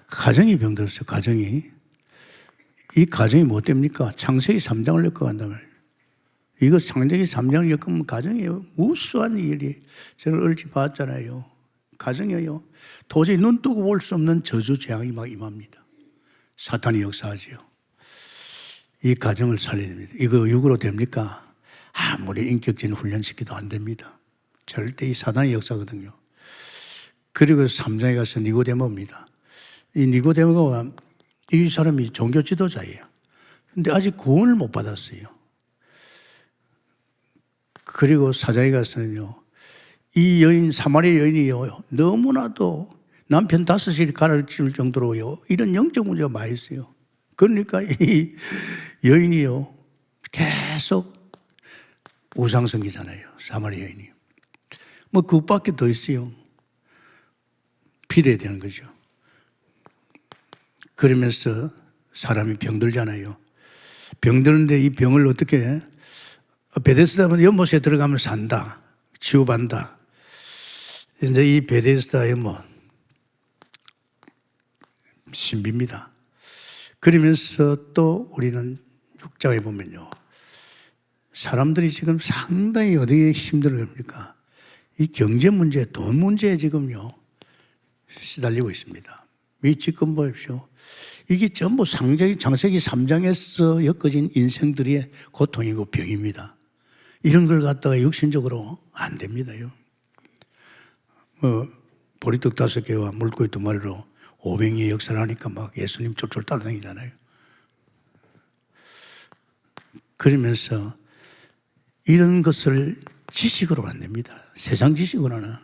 가정이 병들었어요. 가정이. 이 가정이 뭐 됩니까? 창세기 3장을 엮어간다면 이거 창세기 3장을 엮으면 가정이에요. 무수한 일이 저는 얼핏 봤잖아요. 가정이에요. 도저히 눈 뜨고 볼 수 없는 저주 재앙이 막 임합니다. 사탄이 역사하지요. 이 가정을 살려야 됩니다. 이거 육으로 됩니까? 아무리 인격적인 훈련시켜도 안 됩니다. 절대 이 사단의 역사거든요. 그리고 3장에 가서 니고데모입니다. 이 니고데모가 이 사람이 종교 지도자예요. 근데 아직 구원을 못 받았어요. 그리고 4장에 가서는요, 이 여인, 사마리아 여인이요, 너무나도 남편 5을 가르칠 정도로요, 이런 영적 문제가 많이 있어요. 그러니까 이 여인이요, 계속 우상숭배잖아요. 사마리아 여인이. 뭐 그것밖에 더 있어요. 빌어야 되는 거죠. 그러면서 사람이 병들잖아요. 병드는데 이 병을 어떻게 해? 베데스다 연못에 들어가면 산다. 치유받는다. 이제 이 베데스다 연못 신비입니다. 그러면서 또 우리는 6장에 보면요, 사람들이 지금 상당히 어디에 힘들어합니까? 이 경제 문제, 돈 문제에 지금요 시달리고 있습니다. 이 지금 보십시오. 이게 전부 창세기 3장에서 엮어진 인생들의 고통이고 병입니다. 이런 걸 갖다가 육신적으로 안 됩니다요. 보리떡 5개와 물고기 2마리로 500년의 역사를 하니까 막 예수님 쫄쫄 따라다니잖아요. 그러면서 이런 것을 지식으로 안 됩니다. 세상 지식으로는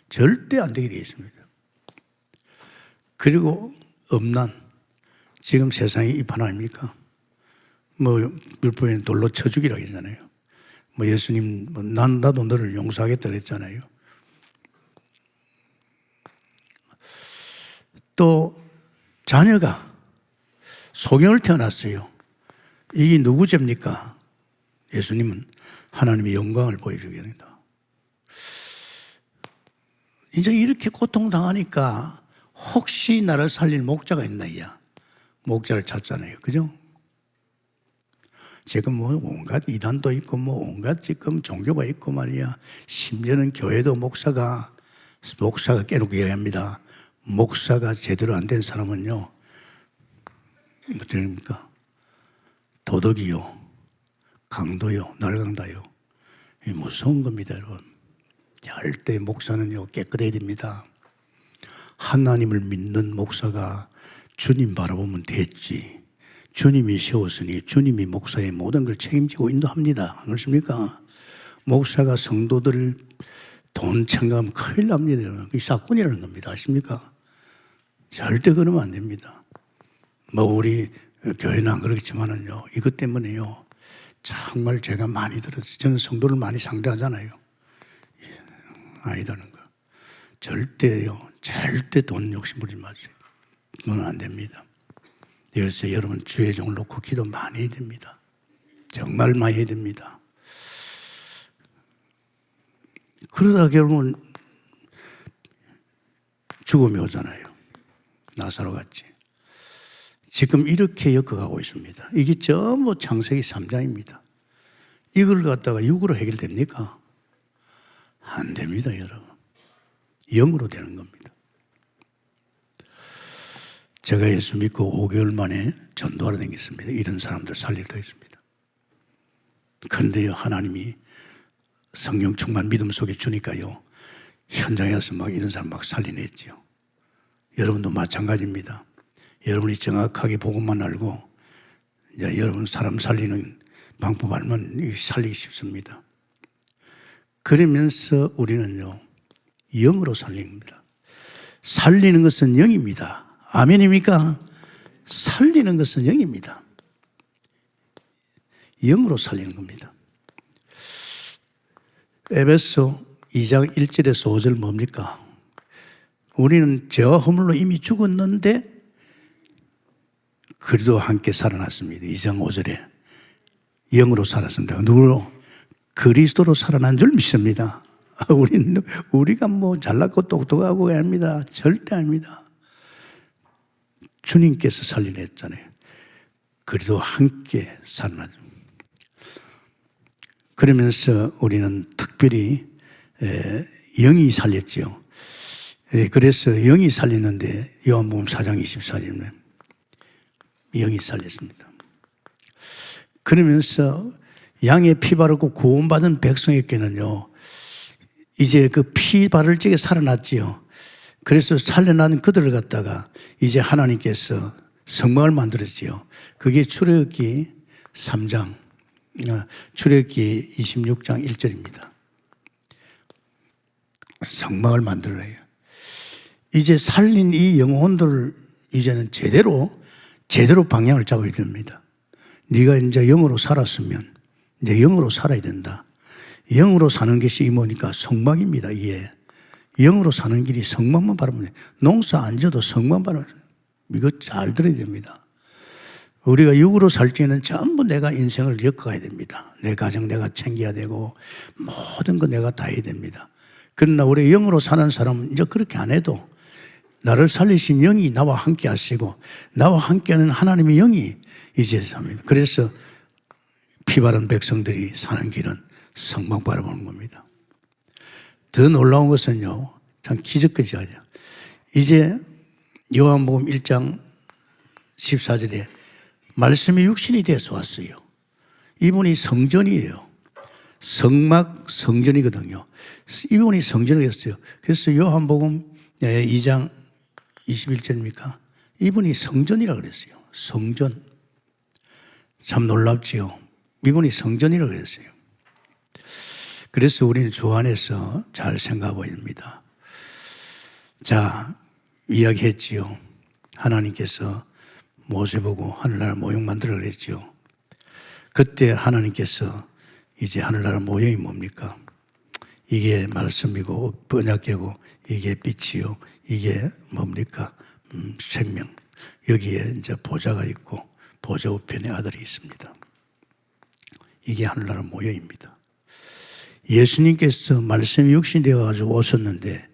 절대 안 되게 되어 있습니다. 그리고 음란, 지금 세상이 이판 아닙니까? 뭐 율법에는 돌로 쳐 죽이라고 했잖아요. 뭐 예수님 나도 너를 용서하겠다 그랬잖아요. 또 자녀가 소경을 태어났어요. 이게 누구 죄입니까? 예수님은 하나님의 영광을 보여주게 됩니다. 이제 이렇게 고통당하니까 혹시 나를 살릴 목자가 있나야 목자를 찾잖아요. 그죠? 지금 뭐 온갖 이단도 있고 뭐 온갖 지금 종교가 있고 말이야. 심지어는 교회도 목사가 깨놓게 합니다. 목사가 제대로 안 된 사람은요, 뭐 됩니까? 도덕이요, 강도요, 날강다요. 이 무서운 겁니다, 여러분. 절대 목사는요 깨끗해야 됩니다. 하나님을 믿는 목사가 주님 바라보면 됐지. 주님이 세웠으니 주님이 목사의 모든 걸 책임지고 인도합니다. 안 그렇습니까? 목사가 성도들을 돈 챙겨가면 큰일 납니다. 그게 사건이라는 겁니다. 아십니까? 절대 그러면 안 됩니다. 뭐 우리 교회는 안 그렇겠지만은요, 이것 때문에요 정말 제가 많이 들었어요. 저는 성도를 많이 상대하잖아요. 아니다는 거. 절대요, 절대 돈 욕심 부리지 마세요. 그건 안 됩니다. 그래서 여러분 주의 종을 놓고 기도 많이 해야 됩니다. 정말 많이 해야 됩니다. 그러다 결국은 죽음이 오잖아요. 나사로 같이. 지금 이렇게 엮어가고 있습니다. 이게 전부 창세기 3장입니다. 이걸 갖다가 육으로 해결됩니까? 안 됩니다, 여러분. 영으로 되는 겁니다. 제가 예수 믿고 5개월 만에 전도하러 다녔습니다. 이런 사람들 살리러 다녔습니다. 그런데요, 하나님이 성령 충만 믿음 속에 주니까요, 현장에 가서 막 이런 사람 막 살려냈죠. 여러분도 마찬가지입니다. 여러분이 정확하게 복음만 알고 이제 여러분 사람 살리는 방법 알면 살리기 쉽습니다. 그러면서 우리는요, 영으로 살립니다. 살리는 것은 영입니다. 아멘입니까? 살리는 것은 영입니다. 영으로 살리는 겁니다. 에베소 2장 1절에서 5절 뭡니까? 우리는 죄와 허물로 이미 죽었는데 그리도 함께 살아났습니다. 2장 5절에 영으로 살았습니다. 누구로? 그리스도로 살아난 줄 믿습니다. 우리가 뭐 잘났고 똑똑하고 합니다. 절대 아닙니다. 주님께서 살리냈잖아요. 그리도 함께 살아난. 그러면서 우리는 특별히 영이 살렸지요. 그래서 영이 살렸는데 요한복음 4장 24절에 영이 살렸습니다. 그러면서 양의 피 바르고 구원받은 백성에게는요, 이제 그 피 바를 적에 살아났지요. 그래서 살려난 그들을 갖다가 이제 하나님께서 성막을 만들었지요. 그게 출애굽기 3장, 출애굽기 26장 1절입니다. 성막을 만들어요. 이제 살린 이 영혼들을 이제는 제대로 방향을 잡아야 됩니다. 네가 이제 영으로 살았으면 이제 영으로 살아야 된다. 영으로 사는 것이 뭐니까 성막입니다. 이게 영으로 사는 길이 성막만 바라보면 돼. 농사 안 져도 성막 바라보면 이거 잘 들어야 됩니다. 우리가 육으로 살 때는 전부 내가 인생을 겪어가야 됩니다. 내 가정 내가 챙겨야 되고 모든 거 내가 다 해야 됩니다. 그러나 우리 영으로 사는 사람은 이제 그렇게 안 해도 나를 살리신 영이 나와 함께 하시고 나와 함께하는 하나님의 영이 이제 삽니다. 그래서 피 바른 백성들이 사는 길은 성막 바라보는 겁니다. 더 놀라운 것은요, 참 기적같이 하죠. 이제 요한복음 1장 14절에 말씀이 육신이 되어서 왔어요. 이분이 성전이에요. 성막 성전이거든요. 이분이 성전을 했어요. 그래서 요한복음 2장 21절입니까? 이분이 성전이라 그랬어요. 성전. 참 놀랍지요. 이분이 성전이라 그랬어요. 그래서 우리는 주 안에서 잘 생각해야 됩니다. 자, 이야기했지요. 하나님께서 모세 보고 하늘나라 모형 만들어 그랬지요. 그때 하나님께서 이제 하늘나라 모형이 뭡니까? 이게 말씀이고 번역계고 이게 빛이요. 이게 뭡니까? 생명. 여기에 이제 보좌가 있고 보좌 우편에 아들이 있습니다. 이게 하늘나라 모형입니다. 예수님께서 말씀이 육신이 되어가지고 오셨는데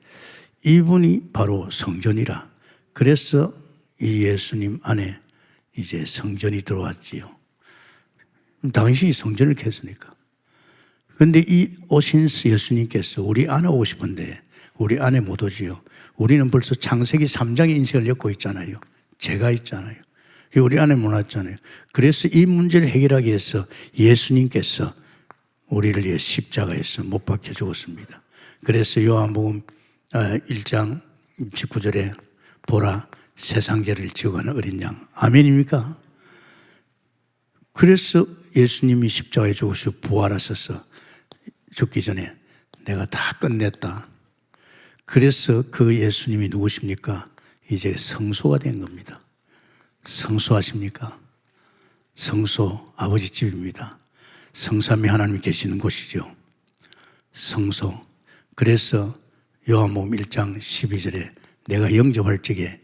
이분이 바로 성전이라. 그래서 이 예수님 안에 이제 성전이 들어왔지요. 당신이 성전을 켰으니까. 그런데 이 오신 예수님께서 우리 안에 오고 싶은데 우리 안에 못 오지요. 우리는 벌써 창세기 3장의 인생을 엮고 있잖아요. 죄가 있잖아요. 우리 안에 못 왔잖아요. 그래서 이 문제를 해결하기 위해서 예수님께서 우리를 위해 십자가에서 못 박혀 죽었습니다. 그래서 요한복음 1장 19절에 보라 세상 죄를 지어가는 어린 양. 아멘입니까? 그래서 예수님이 십자가에 죽으시고 부활하셔서 죽기 전에 내가 다 끝냈다. 그래서 그 예수님이 누구십니까? 이제 성소가 된 겁니다. 성소하십니까? 성소 아버지 집입니다. 성삼위 하나님이 계시는 곳이죠. 성소. 그래서 요한복음 1장 12절에 내가 영접할 적에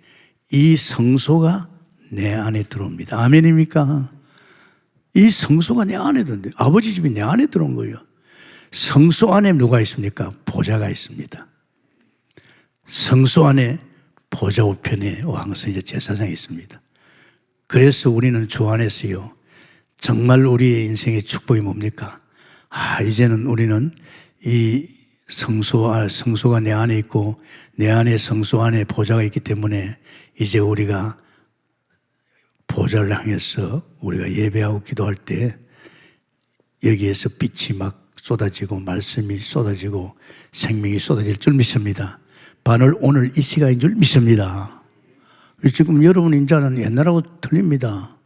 이 성소가 내 안에 들어옵니다. 아멘입니까? 이 성소가 내 안에 들어온대요. 아버지 집이 내 안에 들어온 거예요. 성소 안에 누가 있습니까? 보좌가 있습니다. 성소 안에 보좌 우편에 왕서 이제 제사장이 있습니다. 그래서 우리는 주 안에서요. 정말 우리의 인생의 축복이 뭡니까? 이제는 우리는 이 성소가 내 안에 있고 내 안에 성소 안에 보좌가 있기 때문에 이제 우리가 보좌를 향해서 우리가 예배하고 기도할 때 여기에서 빛이 막 쏟아지고 말씀이 쏟아지고 생명이 쏟아질 줄 믿습니다. 바로 오늘 이 시간인 줄 믿습니다. 지금 여러분 인자는 옛날하고 틀립니다.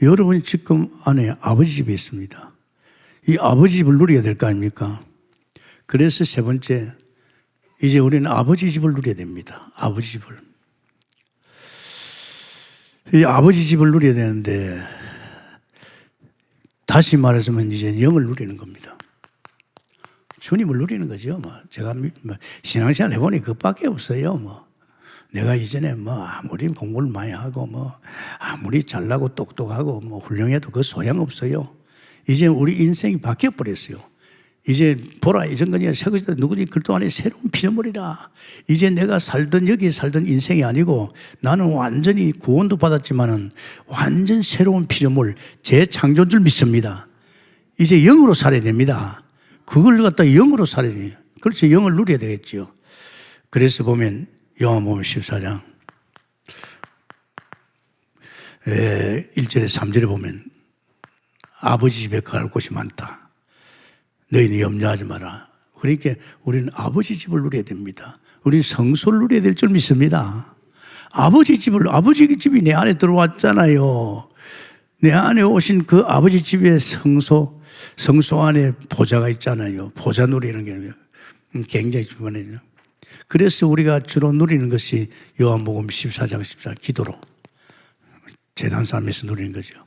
여러분이 지금 안에 아버지 집에 있습니다. 이 아버지 집을 누려야 될 거 아닙니까? 그래서 세 번째, 이제 우리는 아버지 집을 누려야 됩니다. 아버지 집을. 이 아버지 집을 누려야 되는데 다시 말하자면 이제 영을 누리는 겁니다. 주님을 누리는 거죠. 제가 신앙생활 해보니 그것밖에 없어요. 내가 이전에 아무리 공부를 많이 하고 아무리 잘나고 똑똑하고 훌륭해도 그 소용없어요. 이제 우리 인생이 바뀌어버렸어요. 이제 보라, 이전까지 새거지다 누구니 글도 안에 새로운 피조물이라. 이제 내가 여기 살던 인생이 아니고 나는 완전히 구원도 받았지만은 완전 새로운 피조물, 재창조인 줄 믿습니다. 이제 영으로 살아야 됩니다. 그걸 갖다 영으로 살아야 돼요. 그렇죠. 영을 누려야 되겠죠. 그래서 보면 요한복음 14장 1절에 3절에 보면 아버지 집에 갈 곳이 많다. 너희는 염려하지 마라. 그러니까 우리는 아버지 집을 누려야 됩니다. 우리는 성소를 누려야 될 줄 믿습니다. 아버지 집이 내 안에 들어왔잖아요. 내 안에 오신 그 아버지 집의 성소 안에 보좌가 있잖아요. 보좌 누리는 게 굉장히 중요해요. 그래서 우리가 주로 누리는 것이 요한복음 14장 14 기도로 제단 삶에서 누리는 거죠.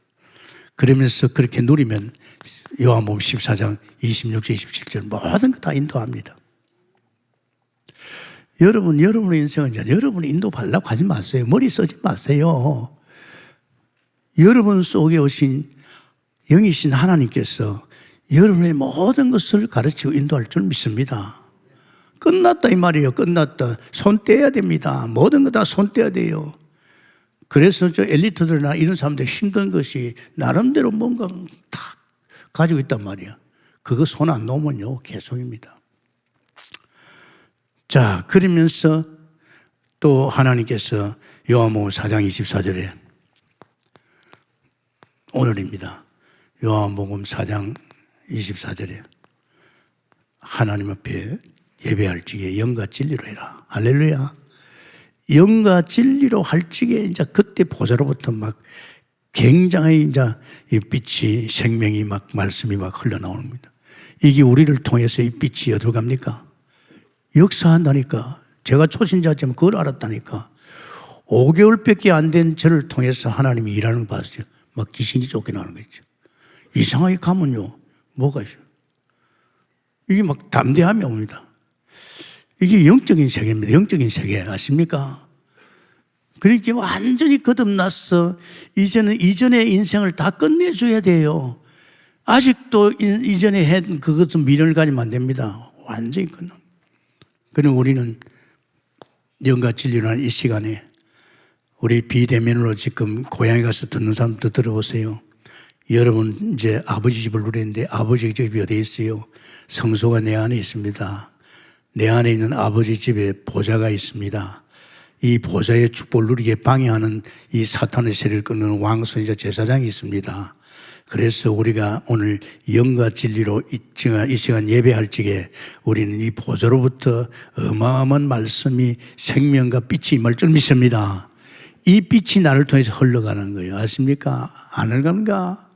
그러면서 그렇게 누리면 요한복음 14장 26절 27절 모든 거 다 인도합니다. 여러분의 인생은 이제 여러분이 인도받으려고 하지 마세요. 머리 쓰지 마세요. 여러분 속에 오신 영이신 하나님께서 여러분의 모든 것을 가르치고 인도할 줄 믿습니다. 끝났다 이 말이에요. 끝났다. 손 떼야 됩니다. 모든 거 다 손 떼야 돼요. 그래서 저 엘리트들이나 이런 사람들 힘든 것이 나름대로 뭔가 다 가지고 있단 말이야. 그거 손 안 놓으면요 계속입니다. 자, 그러면서 또 하나님께서 요한복음 4장 24절에 오늘입니다. 요한복음 4장 24절에 하나님 앞에 예배할 적에 영과 진리로 해라. 할렐루야. 영과 진리로 할 적에 이제 그때 보좌로부터 막 굉장히 이제 이 빛이 생명이 막 말씀이 막 흘러나옵니다. 이게 우리를 통해서 이 빛이 어디로 갑니까? 역사한다니까. 제가 초신자지만 그걸 알았다니까. 5개월밖에 안 된 저를 통해서 하나님이 일하는 거 봤어요. 막 귀신이 쫓겨나는 거 있죠. 이상하게 가면요 뭐가 있어요? 이게 막 담대함이 옵니다. 이게 영적인 세계입니다. 영적인 세계 아십니까? 그러니까 완전히 거듭났어. 이제는 이전의 인생을 다 끝내줘야 돼요. 아직도 이전에 한 그것은 미련을 가지면 안 됩니다. 완전히 끝나. 그럼 우리는 영과 진리라는 이 시간에 우리 비대면으로 지금 고향에 가서 듣는 사람도 들어보세요. 여러분 이제 아버지 집을 누리는데 아버지 집이 어디에 있어요? 성소가 내 안에 있습니다. 내 안에 있는 아버지 집에 보좌가 있습니다. 이 보좌의 축복을 누리게 방해하는 이 사탄의 세력을 끊는 왕선이자 제사장이 있습니다. 그래서 우리가 오늘 영과 진리로 이 시간 예배할 적에 우리는 이 보좌로부터 어마어마한 말씀이 생명과 빛이 임할 줄 믿습니다. 이 빛이 나를 통해서 흘러가는 거예요. 아십니까? 안 흘러갑니까?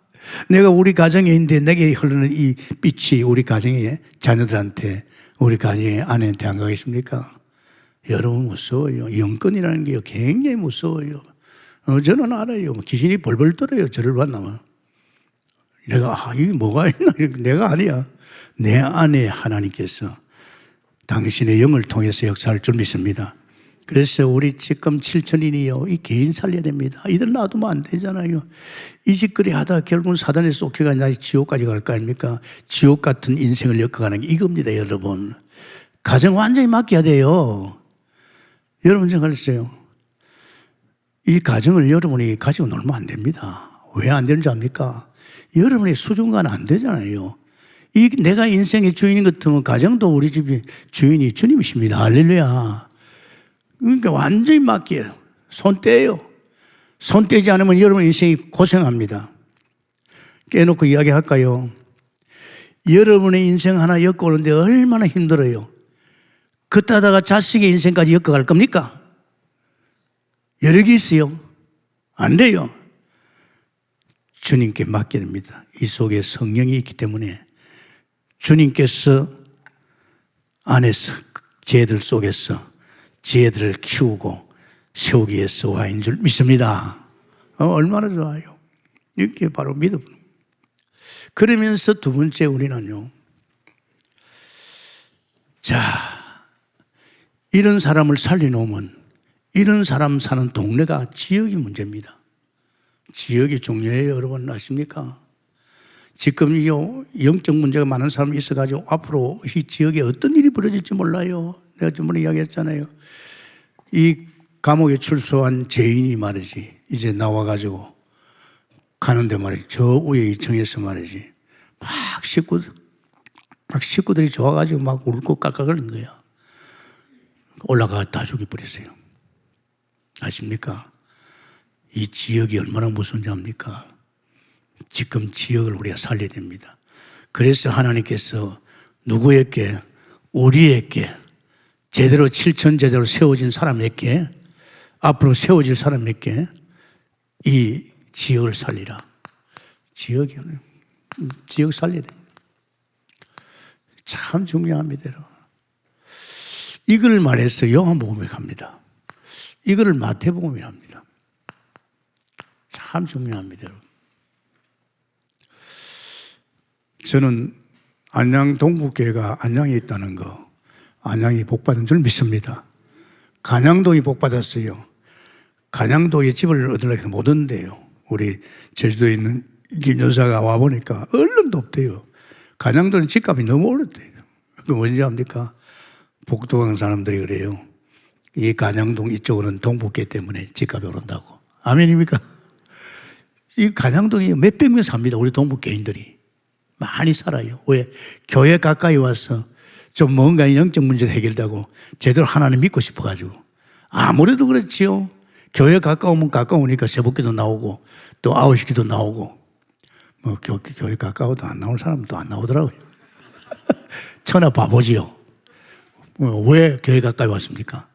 내가 우리 가정에 있는데 내게 흐르는 이 빛이 우리 가정의 자녀들한테 우리 가정의 아내한테 안 가겠습니까? 여러분 무서워요. 영권이라는 게 굉장히 무서워요. 저는 알아요. 귀신이 벌벌 떨어요. 저를 만나면. 내가 이게 뭐가 있나? 내가 아니야. 내 안에 하나님께서 당신의 영을 통해서 역사할 줄 믿습니다. 그래서 우리 지금 7천인이요. 이 개인 살려야 됩니다. 이들 놔두면 안 되잖아요. 이 짓거리 하다가 결국은 사단에 쫓겨가 나 지옥까지 갈 거 아닙니까? 지옥 같은 인생을 엮어가는 게 이겁니다, 여러분. 가정 완전히 맡겨야 돼요. 여러분 생각하세요. 이 가정을 여러분이 가지고 놀면 안 됩니다. 왜 안 되는지 압니까? 여러분의 수준과는 안 되잖아요. 내가 인생의 주인인 것 같으면 가정도 우리 집의 주인이 주님이십니다. 할렐루야. 그러니까 완전히 맡겨요. 손 떼요. 손 떼지 않으면 여러분 인생이 고생합니다. 깨놓고 이야기할까요? 여러분의 인생 하나 엮어오는데 얼마나 힘들어요. 그따다가 자식의 인생까지 엮어갈 겁니까? 여러 개 있어요. 안 돼요. 주님께 맡게 됩니다. 이 속에 성령이 있기 때문에 주님께서 안에서 쟤들 속에서 지혜들을 키우고 세우기 위해서 와 있는 줄 믿습니다. 얼마나 좋아요. 이게 바로 믿음. 그러면서 두 번째 우리는요. 자, 이런 사람을 살려놓으면 이런 사람 사는 동네가 지역이 문제입니다. 지역이 중요해요. 여러분 아십니까? 지금 이 영적 문제가 많은 사람이 있어가지고 앞으로 이 지역에 어떤 일이 벌어질지 몰라요. 내가 전번에 이야기했잖아요. 이 감옥에 출소한 죄인이 말이지 이제 나와가지고 가는데 말이지 저 위에 2층에서 말이지 막 식구들이 좋아가지고 막 울고 깔깔거리는 거야. 올라가 다 죽여버렸어요. 아십니까? 이 지역이 얼마나 무서운지 압니까? 지금 지역을 우리가 살려야 됩니다. 그래서 하나님께서 누구에게 우리에게 제대로 실천제대로 세워진 사람에게 앞으로 세워질 사람에게 이 지역을 살리라. 지역 살려야 됩니다. 참 중요합니다. 이걸 말해서 요한복음에 갑니다. 이거를 마태복음에 합니다. 참 중요합니다. 저는 안양 동북교회가 안양에 있다는 거, 안양이 복받은 줄 믿습니다. 간양동이 복받았어요. 간양동에 집을 얻으려고 해서 못 얻는데요. 우리 제주도에 있는 김 여사가 와보니까 얼른도 없대요. 간양동은 집값이 너무 오르대요. 그거 뭔지 압니까? 복도강 사람들이 그래요. 이 간양동 이쪽으로는 동북교회 때문에 집값이 오른다고. 아멘입니까? 이 간양동이 몇백 명 삽니다. 우리 동북교인들이. 많이 살아요. 왜? 교회 가까이 와서 좀 뭔가 영적 문제를 해결되고 제대로 하나님 믿고 싶어가지고. 아무래도 그렇지요. 교회 가까우면 가까우니까 새벽기도 나오고 또 9시기도 나오고 뭐 교회 가까워도 안 나올 사람도 안 나오더라고요. 천하 바보지요. 왜 교회 가까이 왔습니까?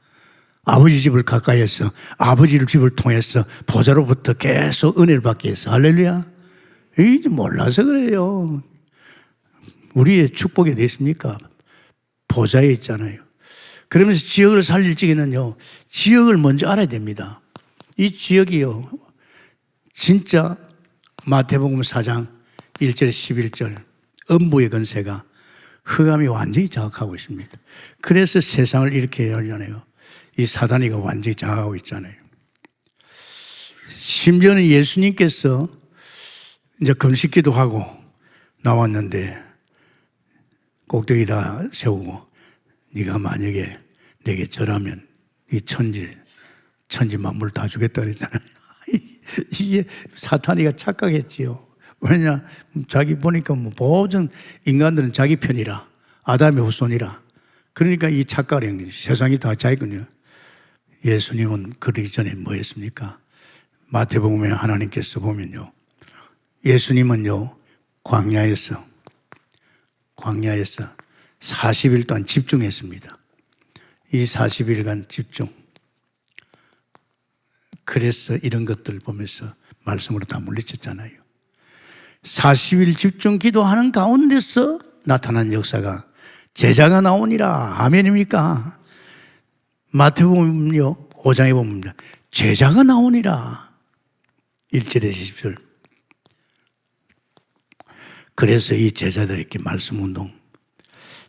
아버지 집을 가까이 해서 아버지 집을 통해서 보좌로부터 계속 은혜를 받기 위해서. 할렐루야. 이제 몰라서 그래요. 우리의 축복이 되십니까? 보좌에 있잖아요. 그러면서 지역을 살릴 적에는요, 지역을 먼저 알아야 됩니다. 이 지역이요, 진짜 마태복음 4장 1절 11절 음부의 권세가 흑암이 완전히 장악하고 있습니다. 그래서 세상을 이렇게 하잖아요. 이 사단이가 완전히 장악하고 있잖아요. 심지어는 예수님께서 이제 금식기도 하고 나왔는데 꼭대기다 세우고 네가 만약에 내게 절하면 이 천지 만물 다 주겠다 그랬잖아요. 이게 사탄이가 착각했지요. 왜냐 자기 보니까 뭐 모든 인간들은 자기 편이라 아담의 후손이라 그러니까 이 착각을 한 거지. 세상이 다 자기 거냐. 예수님은 그러기 전에 뭐 했습니까? 마태복음에 하나님께서 보면요. 예수님은요, 광야에서 40일 동안 집중했습니다. 이 40일간 집중. 그래서 이런 것들을 보면서 말씀으로 다 물리쳤잖아요. 40일 집중 기도하는 가운데서 나타난 역사가 제자가 나오니라. 아멘입니까? 마태복음요, 5장에 보면 제자가 나오니라. 1절에 10절. 그래서 이 제자들에게 말씀 운동.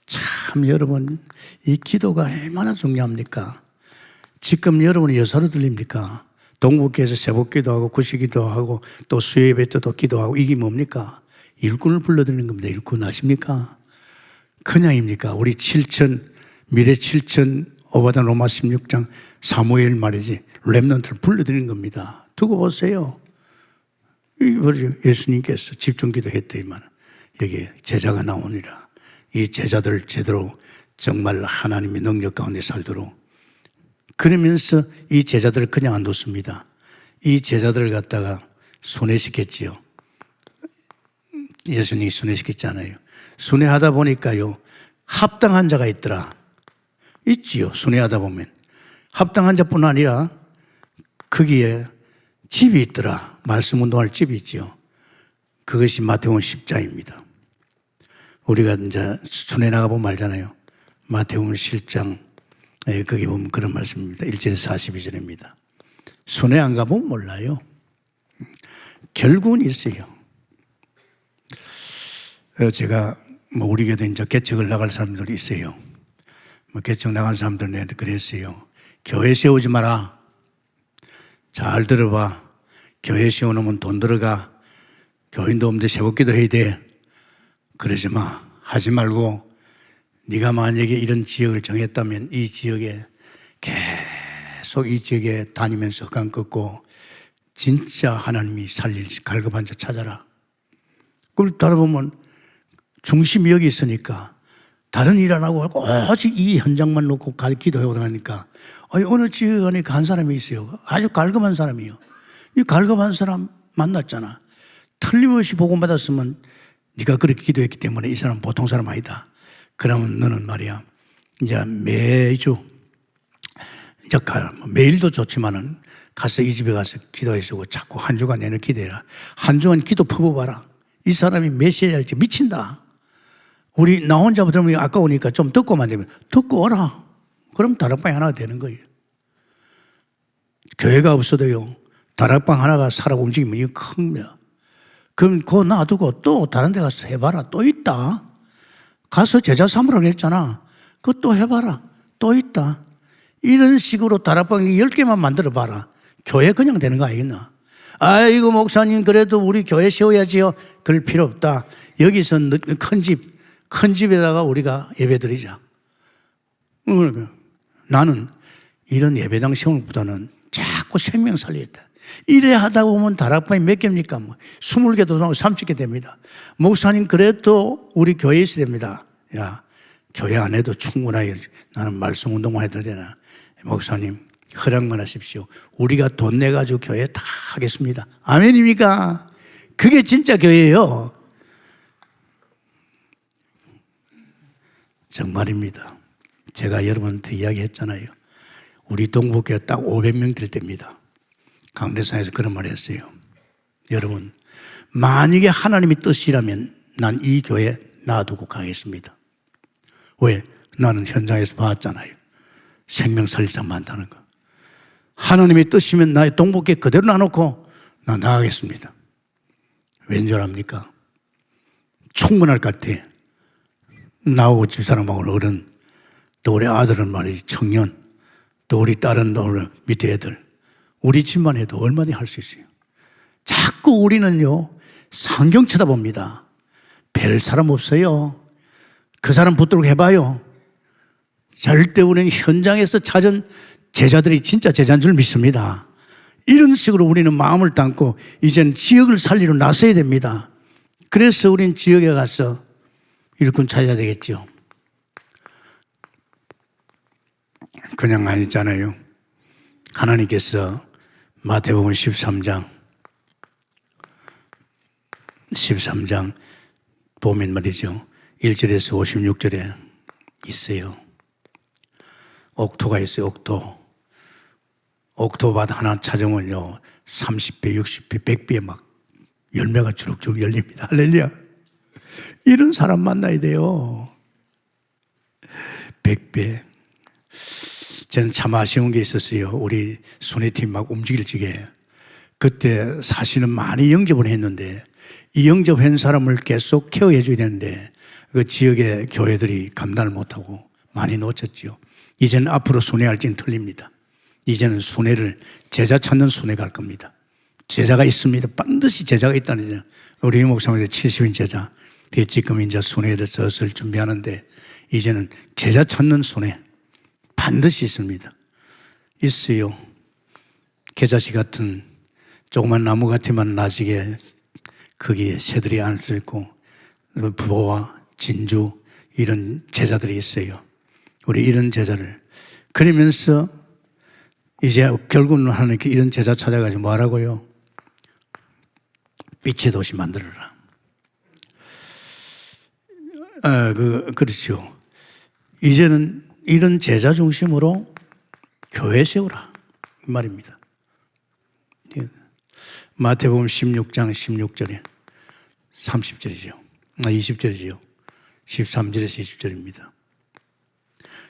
참 여러분, 이 기도가 얼마나 중요합니까? 지금 여러분이 여사로 들립니까? 동북교에서 새벽기도 하고 구시기도 하고 또 수요예배 때도 기도하고 이게 뭡니까? 일꾼을 불러드리는 겁니다. 일꾼 아십니까? 그냥입니까? 우리 미래 7천 오바단 로마 16장 사무엘 말이지 렘넌트를 불러드리는 겁니다. 두고 보세요. 예수님께서 집중기도 했더니만 여기 제자가 나오니라. 이 제자들 제대로 정말 하나님의 능력 가운데 살도록 그러면서 이 제자들을 그냥 안 뒀습니다. 이 제자들을 갖다가 순회시켰지요. 예수님이 순회시켰잖아요. 순회하다 보니까요, 합당한 자가 있더라. 있지요. 순회하다 보면. 합당한 자뿐 아니라 거기에 집이 있더라. 말씀 운동할 집이 있지요. 그것이 마태복음 10장입니다. 우리가 이제 순회 나가보면 알잖아요. 마태복음 10장 거기 보면 그런 말씀입니다. 1절에서 42절입니다. 순회 안 가보면 몰라요. 결국은 있어요. 제가 우리 교회 이제 개척을 나갈 사람들이 있어요. 개척 나간 사람들한테 그랬어요. 교회 세우지 마라. 잘 들어봐. 교회 세워놓으면 돈 들어가. 교인도 없는데 세웠기도 해야 돼. 그러지 마. 하지 말고 네가 만약에 이런 지역을 정했다면 이 지역에 계속 이 지역에 다니면서 간 긋고 진짜 하나님이 살릴 갈급한 자 찾아라. 그걸 따라 보면 중심이 여기 있으니까 다른 일 안 하고 오직 이 현장만 놓고 기도하고 나니까 어느 지역에 가니까 한 사람이 있어요. 아주 갈급한 사람이요. 이 갈급한 사람 만났잖아. 틀림없이 복음받았으면 네가 그렇게 기도했기 때문에 이 사람 보통 사람 아니다. 그러면 너는 말이야 이제 매주 이제 매일도 좋지만은 가서 이 집에 가서 기도해주고 자꾸 한 주간 내내 기도해라. 한 주간 기도 퍼부어봐라. 이 사람이 몇 시에 할지 미친다. 우리 나 혼자 들으면 아까우니까 좀 듣고만 되면 듣고 오라. 그럼 다락방이 하나가 되는 거예요. 교회가 없어도요 다락방 하나가 살아 움직이면 이거 큰 거야. 그럼 그거 놔두고 또 다른 데 가서 해봐라. 또 있다. 가서 제자 삼으라고 했잖아. 그거 또 해봐라. 또 있다. 이런 식으로 다락방 10개만 만들어봐라. 교회 그냥 되는 거 아니겠나? 아이고 목사님 그래도 우리 교회 세워야지요. 그럴 필요 없다. 여기서 큰 집에다가 우리가 예배드리자. 나는 이런 예배당 세우는 것보다는 자꾸 생명 살리겠다. 이래 하다 보면 다락방이 몇 개입니까? 20개도 나오고 30개 됩니다. 목사님 그래도 우리 교회에 있어야 됩니다. 야, 교회 안 해도 충분하게 나는 말씀 운동만 해도 되나? 목사님 허락만 하십시오. 우리가 돈 내가지고 교회 다 하겠습니다. 아멘입니까? 그게 진짜 교회예요. 정말입니다. 제가 여러분한테 이야기했잖아요. 우리 동북교회 딱 500명 될 때입니다. 강대상에서 그런 말 했어요. 여러분, 만약에 하나님의 뜻이라면 난 이 교회 놔두고 가겠습니다. 왜? 나는 현장에서 봤잖아요. 생명 살리자 만다는 거. 하나님의 뜻이면 나의 동북교회 그대로 놔놓고 나 나가겠습니다. 왠 줄 압니까? 충분할 것 같아. 나하고 집사람하고 어른, 또 우리 아들은 말이지 청년, 또 우리 딸은 우리 밑에 애들, 우리 집만 해도 얼마든지 할 수 있어요. 자꾸 우리는요 상경 쳐다봅니다. 별 사람 없어요. 그 사람 붙들고 해봐요. 절대 우리는 현장에서 찾은 제자들이 진짜 제자인 줄 믿습니다. 이런 식으로 우리는 마음을 담고 이제는 지역을 살리러 나서야 됩니다. 그래서 우리는 지역에 가서 일꾼 찾아야 되겠죠. 그냥 아니잖아요. 하나님께서 마태복음 13장 보면 말이죠. 1절에서 56절에 있어요. 옥토가 있어요. 옥토밭 하나 찾으면요 30배, 60배, 100배 막 열매가 주룩주룩 열립니다. 할렐루야. 이런 사람 만나야 돼요. 100배. 저는 참 아쉬운 게 있었어요. 우리 순회팀 막 움직일 적에 그때 사실은 많이 영접을 했는데 이 영접한 사람을 계속 케어해 줘야 되는데 그 지역의 교회들이 감당을 못하고 많이 놓쳤죠. 이제는 앞으로 순회할지는 틀립니다. 이제는 순회를 제자 찾는 순회가 할 겁니다. 제자가 있습니다. 반드시 제자가 있다는 거죠. 우리 목사님들 70인 제자 지금 이제 순회를 슬슬 준비하는데 이제는 제자 찾는 순회 반드시 있습니다. 있어요. 계자씨 같은 조그만 나무 같지만 나중에 거기에 새들이 안 수 있고 부보와 진주 이런 제자들이 있어요. 우리 이런 제자를 그러면서 이제 결국은 하나님께 이런 제자 찾아가지고 뭐하라고요? 빛의 도시 만들어라. 그렇죠. 이제는 이런 제자 중심으로 교회 세우라 이 말입니다. 마태복음 16장 16절에 30절이죠. 20절이죠. 13절에서 20절입니다.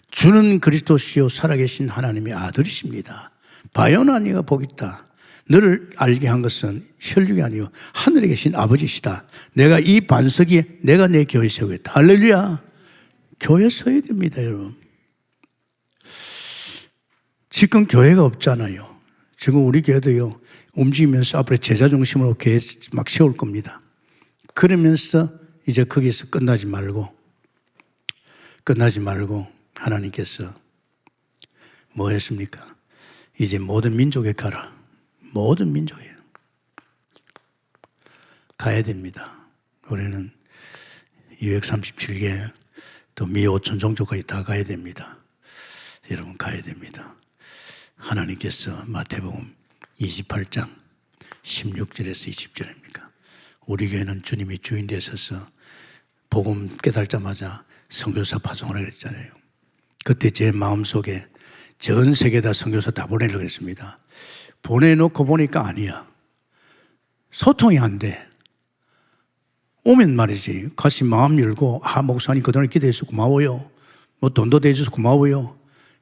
주는 그리스도시요 살아계신 하나님의 아들이십니다. 바요나니가 복있다. 너를 알게 한 것은 혈육이 아니요 하늘에 계신 아버지시다. 내가 이 반석이 내가 내 교회 세우겠다. 할렐루야. 교회 서야 됩니다, 여러분. 지금 교회가 없잖아요. 지금 우리 교회도요, 움직이면서 앞으로 제자 중심으로 교회 막 세울 겁니다. 그러면서 이제 거기서 끝나지 말고 하나님께서 뭐 했습니까? 이제 모든 민족에 가라. 모든 민족에 가야 됩니다. 우리는 237개 또 미 5천 종족까지 다 가야 됩니다. 여러분 가야 됩니다. 하나님께서 마태복음 28장 16절에서 20절입니까? 우리 교회는 주님이 주인 되셔서 복음 깨달자마자 선교사 파송을 했잖아요. 그때 제 마음속에 전 세계에다 선교사 다 보내려고 했습니다. 보내놓고 보니까 아니야. 소통이 안 돼. 오면 말이지. 같이 마음 열고, 목사님 그동안 기도해서 고마워요. 뭐 돈도 대줘서 고마워요.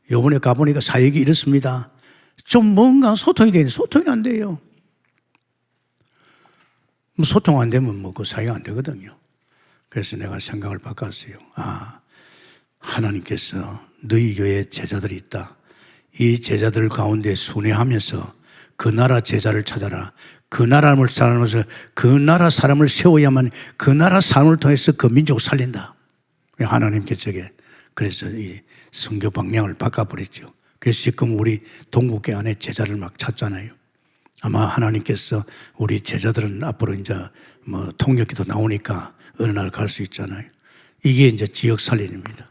요번에 가보니까 사역이 이렇습니다. 좀 뭔가 소통이 되는데 소통이 안 돼요. 뭐 소통 안 되면 뭐 그 사역 안 되거든요. 그래서 내가 생각을 바꿨어요. 하나님께서 너희 교회에 제자들이 있다. 이 제자들 가운데 순회하면서 그 나라 제자를 찾아라. 그 나라를 살면서 그 나라 사람을 세워야만 그 나라 사람을 통해서 그 민족을 살린다. 하나님께서 그래서 이 선교 방향을 바꿔버렸죠. 그래서 지금 우리 동국계 안에 제자를 막 찾잖아요. 아마 하나님께서 우리 제자들은 앞으로 이제 뭐 통역기도 나오니까 어느 날 갈 수 있잖아요. 이게 이제 지역 살림입니다.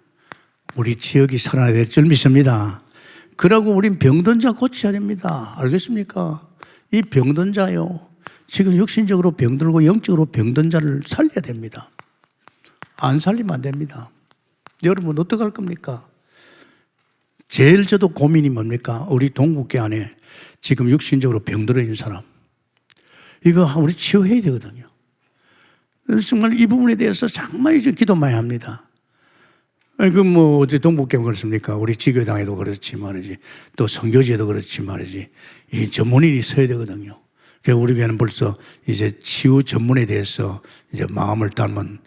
우리 지역이 살아나야 될 줄 믿습니다. 그러고 우린 병든 자 고쳐야 됩니다. 알겠습니까? 이 병든 자요. 지금 육신적으로 병들고 영적으로 병든 자를 살려야 됩니다. 안 살리면 안 됩니다. 여러분 어떡할 겁니까? 제일 저도 고민이 뭡니까? 우리 동국계 안에 지금 육신적으로 병들어 있는 사람. 이거 우리 치유해야 되거든요. 정말 이 부분에 대해서 정말 이제 기도 많이 합니다. 뭐, 어제 동북교회 그렇습니까? 우리 지교당에도 그렇지 말이지. 또 선교지에도 그렇지 말이지. 이 전문인이 있어야 되거든요. 그래서 우리 교회는 벌써 이제 치유 전문에 대해서 이제 마음을 담은,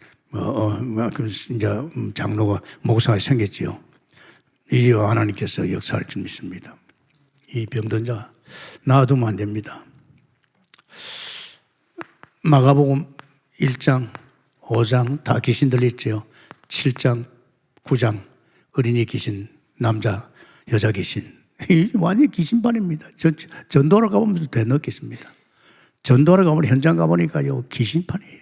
이제 장로가, 목사가 생겼지요. 이제 하나님께서 역사할 줄 믿습니다. 이 병든 자, 놔두면 안 됩니다. 마가복음 1장, 5장 다 귀신 들렸죠. 7장, 9장 어린이 귀신, 남자, 여자 귀신. 완전히 귀신반입니다. 전도하러 가보면서 되넣겠습니다. 전도하러 가보면 현장 가보니까요, 귀신판이에요.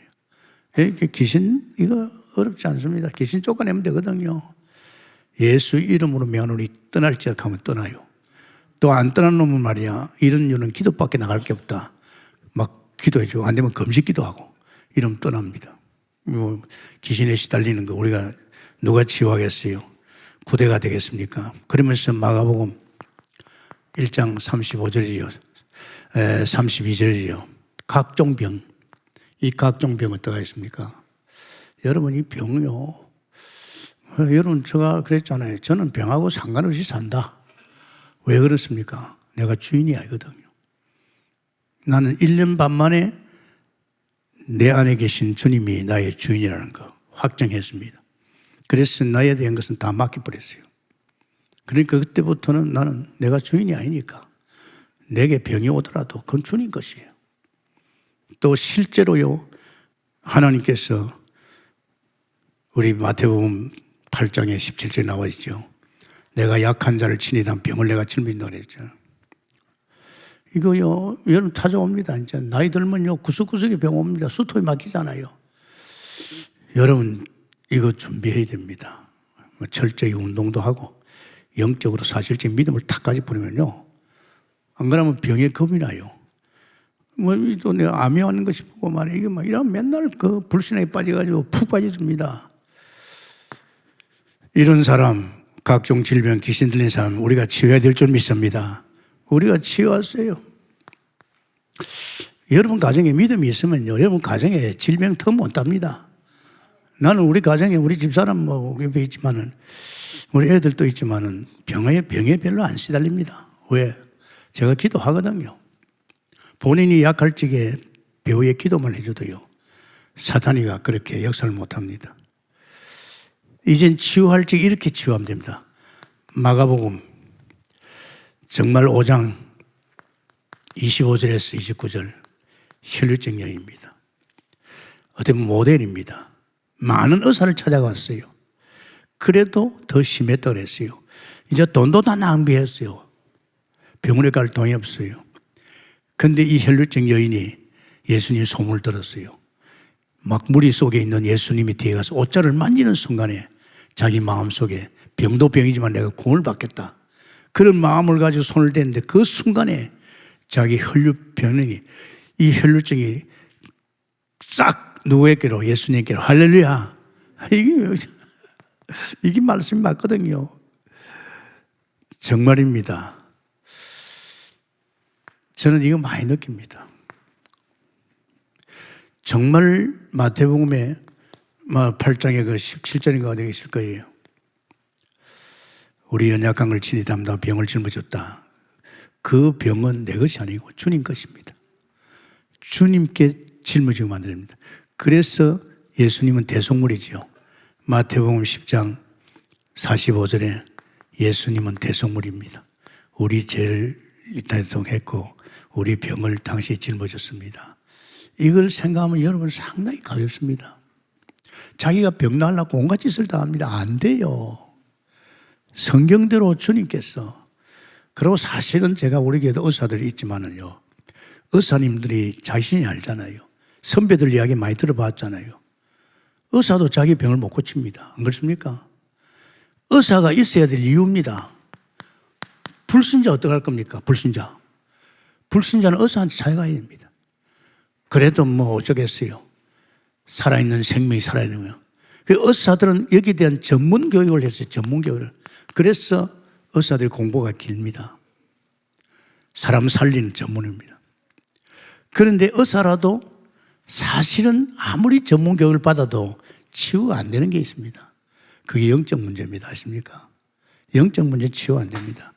귀신, 이거 어렵지 않습니다. 귀신 쫓아내면 되거든요. 예수 이름으로 명하노니 떠날지어다 하면 떠나요. 또 안 떠난 놈은 말이야, 이런 류는 기도밖에 나갈 게 없다. 막 기도해주고, 안 되면 금식 기도하고, 이러면 떠납니다. 뭐 귀신에 시달리는 거 우리가 누가 치유하겠어요? 구대가 되겠습니까? 그러면서 마가복음 1장 35절이요. 32절이요. 각종 병. 이 각종 병 어떠가 있습니까? 여러분 이 병요. 여러분 제가 그랬잖아요. 저는 병하고 상관없이 산다. 왜 그렇습니까? 내가 주인이 아니거든요. 나는 1년 반 만에 내 안에 계신 주님이 나의 주인이라는 거 확정했습니다. 그래서 나에 대한 것은 다 맡겨버렸어요. 그러니까 그때부터는 나는 내가 주인이 아니니까 내게 병이 오더라도 그건 주님 것이에요. 또 실제로요, 하나님께서 우리 마태복음 8장에 17절에 나와 있죠. 내가 약한 자를 친히 단 병을 내가 짊어진다고 그랬죠. 이거요, 여러분 찾아옵니다. 이제 나이 들면요, 구석구석에 병 옵니다. 수토에 막히잖아요. 여러분, 이거 준비해야 됩니다. 철저히 운동도 하고, 영적으로 사실적인 믿음을 탁까지 보내면요, 안 그러면 병에 겁이 나요. 뭐, 또 내가 암이 왔는 거 싶고 말이야. 이게 막 이러면 맨날 그 불신에 빠져가지고 푹 빠져줍니다. 이런 사람, 각종 질병, 귀신 들린 사람, 우리가 치유해야 될 줄 믿습니다. 우리가 치유하세요. 여러분 가정에 믿음이 있으면요, 여러분 가정에 질병 더 못 답니다. 나는 우리 가정에 우리 집사람 뭐 옆에 있지만은 우리 애들도 있지만은 병에 별로 안 시달립니다. 왜? 제가 기도하거든요. 본인이 약할 적에 배우의 기도만 해줘도요, 사탄이가 그렇게 역사를 못합니다. 이젠 치유할 적에 이렇게 치유하면 됩니다. 마가복음 정말 5장 25절에서 29절 혈류증 여인입니다. 어떻게 보면 모델입니다. 많은 의사를 찾아갔어요. 그래도 더 심했다고 그랬어요. 이제 돈도 다 낭비했어요. 병원에 갈 돈이 없어요. 근데 이 혈류증 여인이 예수님 소문을 들었어요. 막 무리 속에 있는 예수님이 뒤에 가서 옷자를 만지는 순간에 자기 마음속에 병도 병이지만 내가 구원을 받겠다, 그런 마음을 가지고 손을 댔는데 그 순간에 자기 혈류병이, 이 혈류증이 싹 누구에게로? 예수님께로. 할렐루야. 이게 말씀이 맞거든요. 정말입니다. 저는 이거 많이 느낍니다. 정말 마태복음에 8장에 그 17절인가 어디 있을 거예요. 우리 연약한 걸 친히 담다 병을 짊어졌다. 그 병은 내 것이 아니고 주님 것입니다. 주님께 짊어지고 만듭니다. 그래서 예수님은 대속물이지요. 마태복음 10장 45절에 예수님은 대속물입니다. 우리 죄를 대속했고 우리 병을 당시에 짊어졌습니다. 이걸 생각하면 여러분 상당히 가볍습니다. 자기가 병 나으려고 온갖 짓을 다 합니다. 안 돼요. 성경대로 주님께서. 그리고 사실은 제가 우리 교회도 의사들이 있지만은요, 의사님들이 자신이 알잖아요. 선배들 이야기 많이 들어봤잖아요. 의사도 자기 병을 못 고칩니다. 안 그렇습니까? 의사가 있어야 될 이유입니다. 불신자 어떡할 겁니까? 불신자는 의사한테 찾아가야 됩니다. 그래도 뭐 어쩌겠어요. 살아있는 생명이 살아있는 거예요. 그 의사들은 여기에 대한 전문 교육을 했어요. 전문 교육을. 그래서 의사들의 공부가 길입니다. 사람 살리는 전문입니다. 그런데 의사라도 사실은 아무리 전문 교육을 받아도 치유가 안 되는 게 있습니다. 그게 영적 문제입니다. 아십니까? 영적 문제 치유 안 됩니다.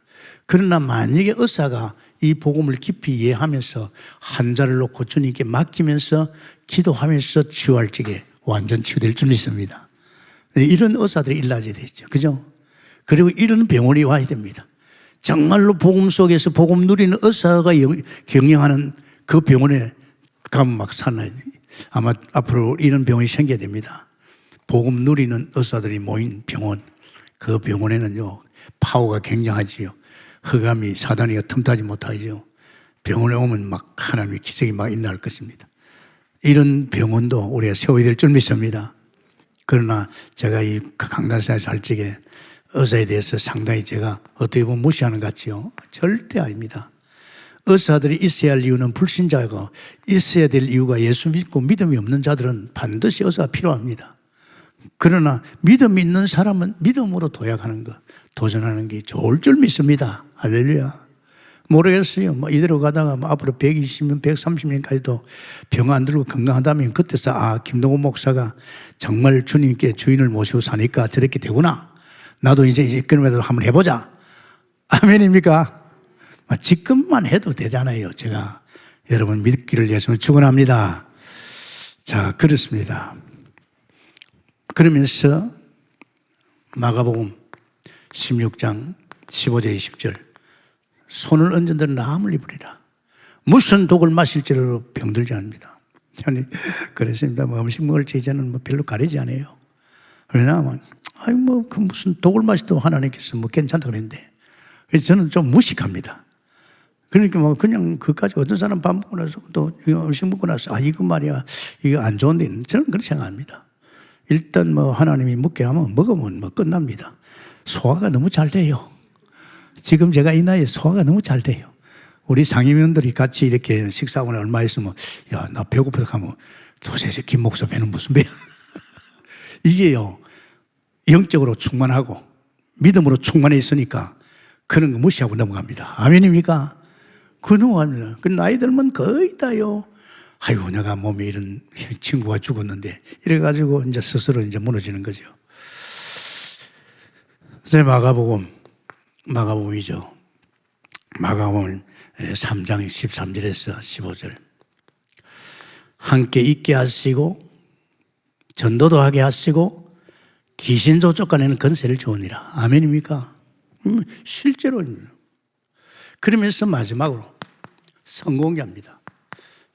그러나 만약에 의사가 이 복음을 깊이 이해하면서 환자를 놓고 주님께 맡기면서 기도하면서 치유할 적에 완전 치유될 줄 믿습니다. 이런 의사들이 일나야 되죠. 그죠? 그리고 이런 병원이 와야 됩니다. 정말로 복음 속에서 복음 누리는 의사가 경영하는 그 병원에 가면 막 살아요. 아마 앞으로 이런 병원이 생겨야 됩니다. 복음 누리는 의사들이 모인 병원. 그 병원에는요, 파워가 굉장하지요. 흑암이, 사단이가 틈타지 못하죠. 병원에 오면 막 하나님의 기적이 막 일어날 것입니다. 이런 병원도 우리가 세워야 될 줄 믿습니다. 그러나 제가 이 강단사에서 할 적에 의사에 대해서 상당히 제가 어떻게 보면 무시하는 것 같지요? 절대 아닙니다. 의사들이 있어야 할 이유는 불신자고, 있어야 될 이유가 예수 믿고 믿음이 없는 자들은 반드시 의사가 필요합니다. 그러나 믿음 있는 사람은 믿음으로 도약하는 것, 도전하는 게 좋을 줄 믿습니다. 할렐루야. 모르겠어요. 뭐 이대로 가다가 뭐 앞으로 120년, 130년까지도 병 안 들고 건강하다면 그때서 김동훈 목사가 정말 주님께 주인을 모시고 사니까 저렇게 되구나. 나도 이제 그럼에도 한번 해보자. 아멘입니까? 지금만 해도 되잖아요. 제가 여러분 믿기를 위해서 축원합니다. 자, 그렇습니다. 그러면서 마가복음 16장 15절 20절 손을 얹은 데는 나음을 입으리라. 무슨 독을 마실지로 병들지 않습니다. 저는 그랬습니다. 뭐 음식 먹을지 이제는 뭐 별로 가리지 않아요. 왜냐하면 그 무슨 독을 마시도 하나님께서 뭐 괜찮다고 그랬는데, 그래서 저는 좀 무식합니다. 그러니까 뭐 그냥 그까지 어떤 사람 밥 먹고 나서 또 음식 먹고 나서 이거 말이야 이거 안 좋은데, 저는 그렇게 생각합니다. 일단 뭐 하나님이 먹게 하면 먹으면 뭐 끝납니다. 소화가 너무 잘 돼요. 지금 제가 이 나이에 소화가 너무 잘 돼요. 우리 상임위원들이 같이 이렇게 식사하고 얼마 있으면 야, 나 배고프다 하면 도대체 김 목사 배는 무슨 배야. 이게요, 영적으로 충만하고 믿음으로 충만해 있으니까 그런 거 무시하고 넘어갑니다. 아멘입니까? 그 넘어갑니다. 그 나이 들면 거의 다요. 아이고, 내가 몸에 이런 친구가 죽었는데 이래가지고 이제 스스로 이제 무너지는 거죠. 제 마가복음이죠. 마가복음 3장 13절에서 15절. 함께 있게 하시고 전도도 하게 하시고 귀신도 쫓아내는 권세를 주오니라. 아멘입니까? 실제로입니다. 그러면서 마지막으로 성공자입니다.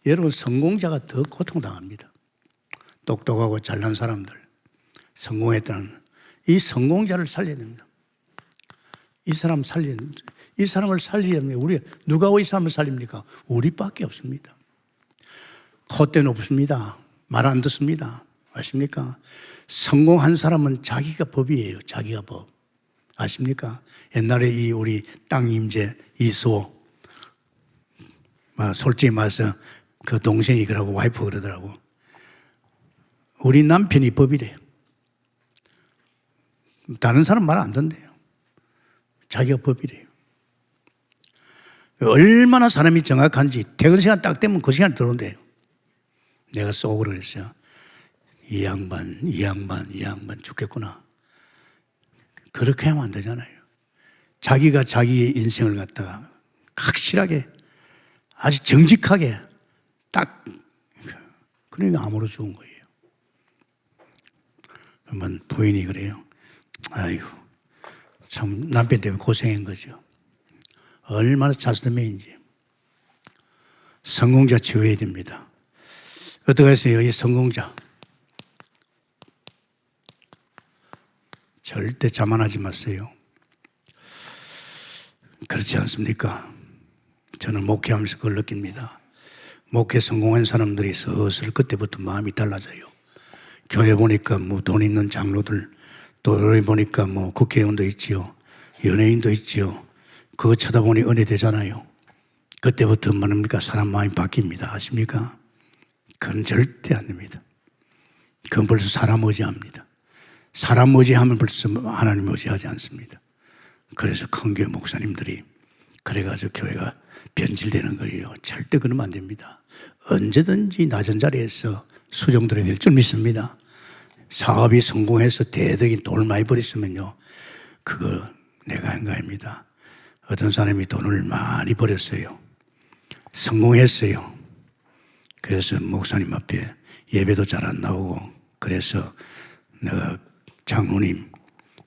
여러분, 성공자가 더 고통당합니다. 똑똑하고 잘난 사람들, 성공했다는 이 성공자를 살려야 됩니다. 이 사람을 살리려면 우리 누가 이 사람을 살립니까? 우리밖에 없습니다. 콧대 높습니다. 말 안 듣습니다. 아십니까? 성공한 사람은 자기가 법이에요. 자기가 법. 아십니까? 옛날에 이 우리 땅 임재 이수호, 솔직히 말해서 그 동생이 그러고 와이프 그러더라고. 우리 남편이 법이래요. 다른 사람 말 안 듣는데요. 자기가 법이래요. 얼마나 사람이 정확한지 퇴근 시간 딱 되면 그 시간에 들어온대요. 내가 속으로 그랬어요. 이 양반 죽겠구나. 그렇게 하면 안 되잖아요. 자기가 자기의 인생을 갖다가 확실하게 아주 정직하게 딱, 그러니까 암으로 죽은 거예요. 그러면 부인이 그래요. 아이고, 참 남편 때문에 고생한 거죠. 얼마나 자수매인지. 성공자 지어야 됩니다. 어떻게 하세요? 이 성공자. 절대 자만하지 마세요. 그렇지 않습니까? 저는 목회하면서 그걸 느낍니다. 목회 성공한 사람들이 슬슬 그때부터 마음이 달라져요. 교회 보니까 뭐 돈 있는 장로들, 또 교회 보니까 뭐 국회의원도 있지요. 연예인도 있지요. 그거 쳐다보니 은혜 되잖아요. 그때부터 뭡니까? 사람 마음이 바뀝니다. 아십니까? 그건 절대 안 됩니다. 그건 벌써 사람 의지합니다. 사람 의지하면 벌써 하나님 의지하지 않습니다. 그래서 큰 교회 목사님들이 그래가지고 교회가 변질되는 거예요. 절대 그러면 안 됩니다. 언제든지 낮은 자리에서 수종들어야 될 줄 믿습니다. 사업이 성공해서 대덕이 돈을 많이 벌었으면요, 그거 내가 한 거 아닙니다. 어떤 사람이 돈을 많이 벌었어요. 성공했어요. 그래서 목사님 앞에 예배도 잘 안 나오고, 그래서 내가 장로님,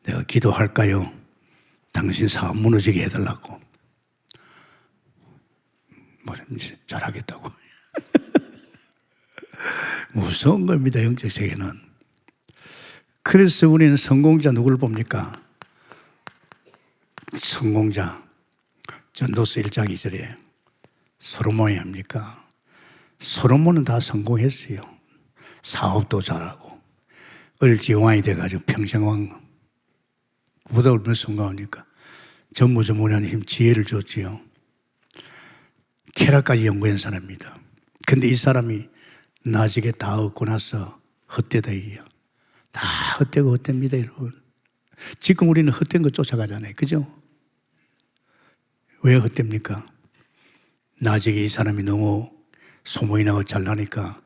내가 기도할까요? 당신 사업 무너지게 해달라고. 뭐 잘하겠다고. 무서운 겁니다, 영적 세계는. 그래서 우리는 성공자 누구를 봅니까? 성공자. 전도서 1장 2절에 솔로몬이 합니까? 솔로몬은 다 성공했어요. 사업도 잘하고 을지왕이 돼가지고 평생왕. 보다 얼마나 성공하니까 전무후무한 힘, 지혜를 줬지요. 쾌락까지 연구한 사람입니다. 근데 이 사람이 나중에 다 얻고 나서 헛되다 이게요. 다 헛되고 헛됩니다, 여러분. 지금 우리는 헛된 거 쫓아가잖아요. 그죠? 왜 헛됩니까? 나중에 이 사람이 너무 소문이 나고 잘나니까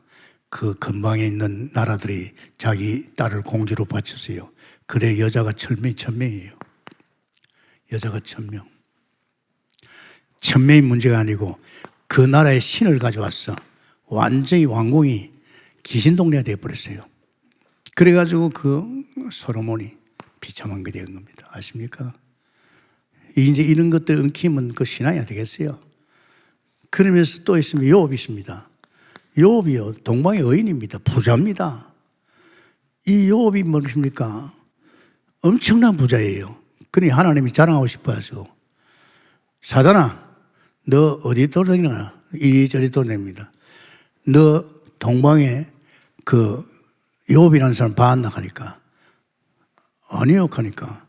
그 근방에 있는 나라들이 자기 딸을 공주로 바쳤어요. 그래 여자가 1000명이에요. 여자가 1000명. 1000명이 문제가 아니고 그 나라의 신을 가져왔어. 완전히 왕궁이 귀신동네가 되어버렸어요. 그래가지고 그 솔로몬이 비참한 게 된 겁니다. 아십니까? 이제 이런 것들 엉키면 그 신앙이 안 되겠어요. 그러면서 또 있으면 요업이 있습니다. 요업이요, 동방의 의인입니다. 부자입니다. 이 요업이 무엇입니까? 엄청난 부자예요. 그러니 하나님이 자랑하고 싶어 하시고, 사단아, 너 어디 돌아다니나? 이리저리 돌아다닙니다. 너 동방에 그 요업이라는 사람 봤나 하니까, 아니요 하니까,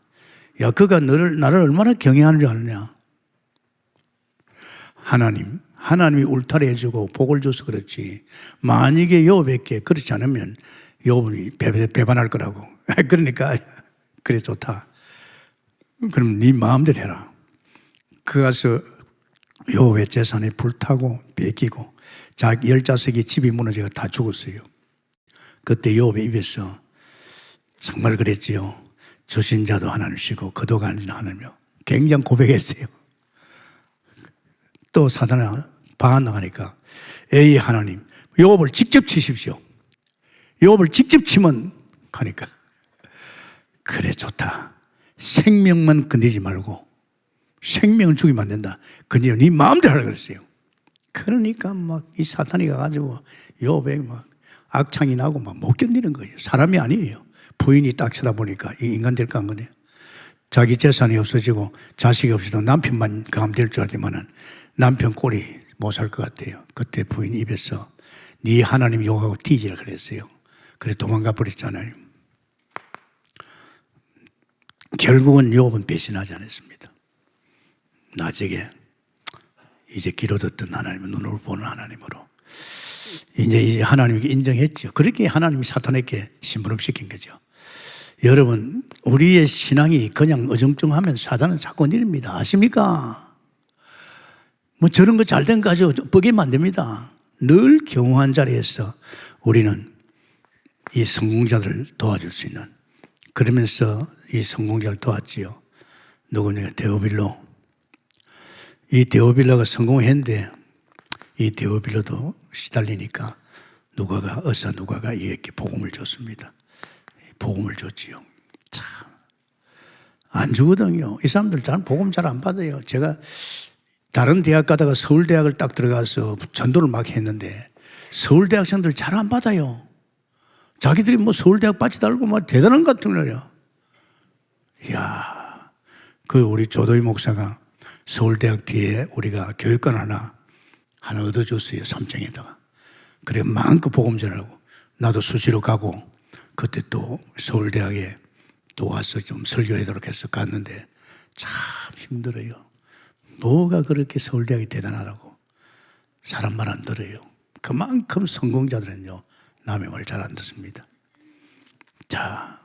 야, 그가 나를 얼마나 경외하는 줄 아느냐? 하나님이 울타리 해주고 복을 줘서 그렇지. 만약에 요업에게 그렇지 않으면 요업이 배반할 거라고. 그러니까 그래 좋다. 그럼 네 마음대로 해라. 그 가서 요업의 재산에 불타고 뺏기고 자기 10자식이 집이 무너져서 다 죽었어요. 그때 요업의 입에서 정말 그랬지요. 주신 자도 하나님이시고 거둬가는 하나님이요. 굉장히 고백했어요. 또 사단을 방한나가니까 에이 하나님 욥을 직접 치십시오. 욥을 직접 치면 가니까 그래 좋다. 생명만 건드리지 말고 생명을 죽이면 안 된다. 건드리면 네 마음대로 하라 그랬어요. 그러니까 막 이 사탄이 가가지고 욥에 막 악창이 나고 막 못 견디는 거예요. 사람이 아니에요. 부인이 딱 쳐다보니까 이 인간 될까 한 거네요. 자기 재산이 없어지고 자식이 없어도 남편만 감될 줄 알지만은 남편 꼴이 못 살 것 같아요. 그때 부인 입에서 네 하나님 욕하고 뒤지라 그랬어요. 그래 도망가 버렸잖아요. 결국은 욥은 배신하지 않았습니다. 나중에 이제 귀로 듣던 하나님을 눈으로 보는 하나님으로 이제 하나님께 인정했죠. 그렇게 하나님이 사탄에게 심부름시킨 거죠. 여러분 우리의 신앙이 그냥 어정쩡하면 사단은 자꾸 내립니다. 아십니까? 뭐 저런 거 잘 된 거 가지고 뻐기면 안 됩니다. 늘 경우한 자리에서 우리는 이 성공자들을 도와줄 수 있는, 그러면서 이 성공자를 도왔지요. 누구냐? 데오빌로. 이 데오빌로가 성공했는데 이 데오빌로도 시달리니까 누가가 이에게 복음을 줬습니다. 복음을 줬지요. 참, 안 주거든요. 이 사람들 복음 잘 안 받아요. 제가 다른 대학 가다가 서울대학을 딱 들어가서 전도를 막 했는데 서울대 학생들 잘 안 받아요. 자기들이 뭐 서울대학 바치 달고 막 대단한 것 같은 거예요. 이야, 그 우리 조도희 목사가 서울대학 뒤에 우리가 교육관 하나 얻어줬어요. 3층에다가. 그래 마음껏 복음 전하고 나도 수시로 가고 그때 또 서울대학에 또 와서 좀 설교하도록 해서 갔는데 참 힘들어요. 뭐가 그렇게 서울대학이 대단하라고. 사람 말 안 들어요. 그만큼 성공자들은요 남의 말 잘 안 듣습니다. 자,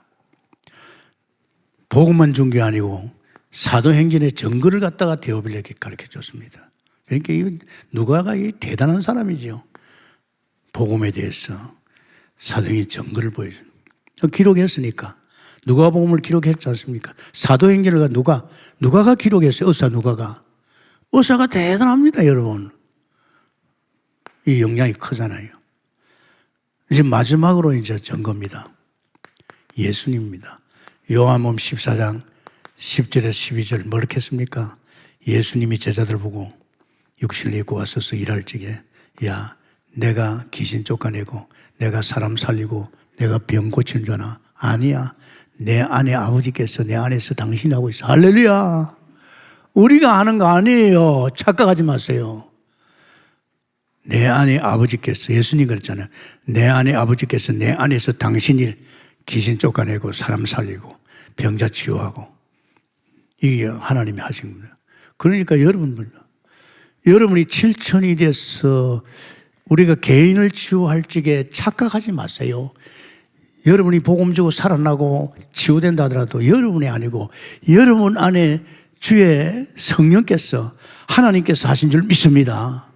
복음만 준 게 아니고 사도행전의 증거를 갖다가 데오빌로에게 가르쳐 줬습니다. 그러니까 누가가 대단한 사람이죠. 복음에 대해서 사도행전 증거를 보여줘요. 기록했으니까. 누가 복음을 기록했지 않습니까? 사도행전을 누가가 기록했어요. 의사가 대단합니다, 여러분. 이 영향이 크잖아요. 이제 마지막으로 이제 증거입니다. 예수님입니다. 요한복음 14장 10절에서 12절 뭐 이렇게 했습니까? 예수님이 제자들 보고 육신을 입고 왔어서 일할 적에 야, 내가 귀신 쫓아내고 내가 사람 살리고 내가 병 고치는 줄 아나? 아니야. 내 안에 아버지께서 내 안에서 당신이 하고 있어. 할렐루야. 우리가 아는 거 아니에요. 착각하지 마세요. 내 안에 아버지께서, 예수님 그랬잖아요. 내 안에 아버지께서 내 안에서 당신이 귀신 쫓아내고 사람 살리고 병자 치유하고 이게 하나님이 하신 겁니다. 그러니까 여러분이 7천이 돼서 우리가 개인을 치유할 적에 착각하지 마세요. 여러분이 복음 주고 살아나고 치유된다 하더라도 여러분이 아니고 여러분 안에 주의 성령께서 하나님께서 하신 줄 믿습니다.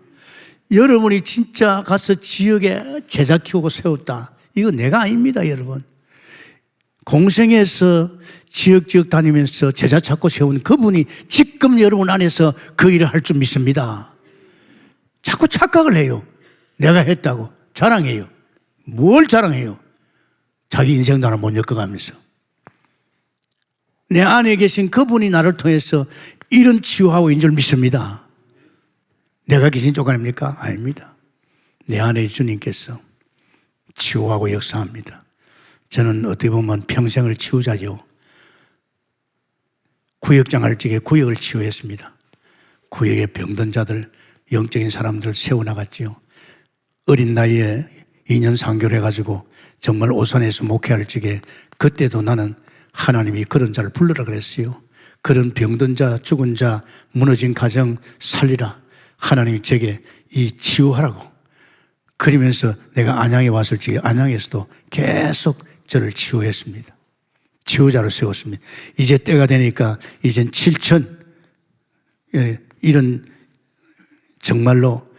여러분이 진짜 가서 지역에 제자 키우고 세웠다. 이거 내가 아닙니다, 여러분. 공생에서 지역 다니면서 제자 찾고 세운 그분이 지금 여러분 안에서 그 일을 할 줄 믿습니다. 자꾸 착각을 해요. 내가 했다고 자랑해요. 뭘 자랑해요? 자기 인생도 하나 못 엮어가면서. 내 안에 계신 그분이 나를 통해서 이런 치유하고 있는 줄 믿습니다. 내가 귀신 쫓아냅니까? 아닙니다. 내 안에 주님께서 치유하고 역사합니다. 저는 어떻게 보면 평생을 치유자죠. 구역장 할 적에 구역을 치유했습니다. 구역에 병든 자들, 영적인 사람들을 세워나갔지요. 어린 나이에 2년 상교를 해가지고 정말 오산에서 목회할 적에 그때도 나는 하나님이 그런 자를 불러라 그랬어요. 그런 병든 자, 죽은 자, 무너진 가정 살리라. 하나님이 제게 이 치유하라고. 그러면서 내가 안양에 왔을 적에 안양에서도 계속 저를 치유했습니다. 치유자로 세웠습니다. 이제 때가 되니까 이젠 7천, 이런 정말로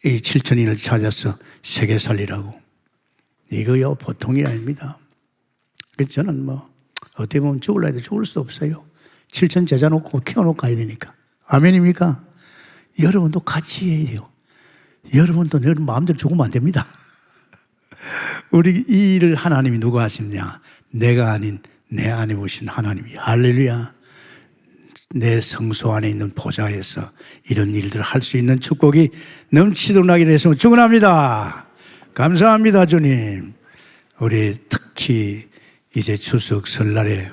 이 7천인을 찾아서 세계 살리라고. 이거요 보통이 아닙니다. 그래서 저는 어떻게 보면 죽을라 해도 죽을 수 없어요. 7천 제자 놓고 키워놓고 가야 되니까. 아멘입니까? 여러분도 같이 해야 돼요. 여러분도 여러분 마음대로 죽으면 안 됩니다. 우리 이 일을 하나님이 누가 하시느냐? 내가 아닌 내 안에 오신 하나님이. 할렐루야. 내 성소 안에 있는 보좌에서 이런 일들을 할 수 있는 축복이 넘치도록 나기를 했으면 축원합니다. 감사합니다, 주님. 우리 특히 이제 추석 설날에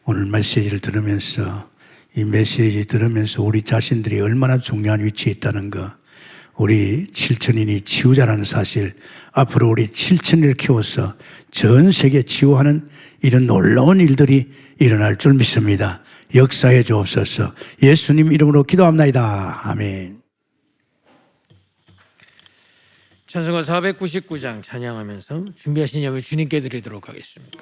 오늘 메시지를 들으면서 이 메시지 들으면서 우리 자신들이 얼마나 중요한 위치에 있다는 거, 우리 7천인이 치유자라는 사실, 앞으로 우리 7천인을 키워서 전 세계 치유하는 이런 놀라운 일들이 일어날 줄 믿습니다. 역사해 주옵소서. 예수님 이름으로 기도합나이다. 아멘. 찬송가 499장 찬양하면서 준비하신 예물 주님께 드리도록 하겠습니다.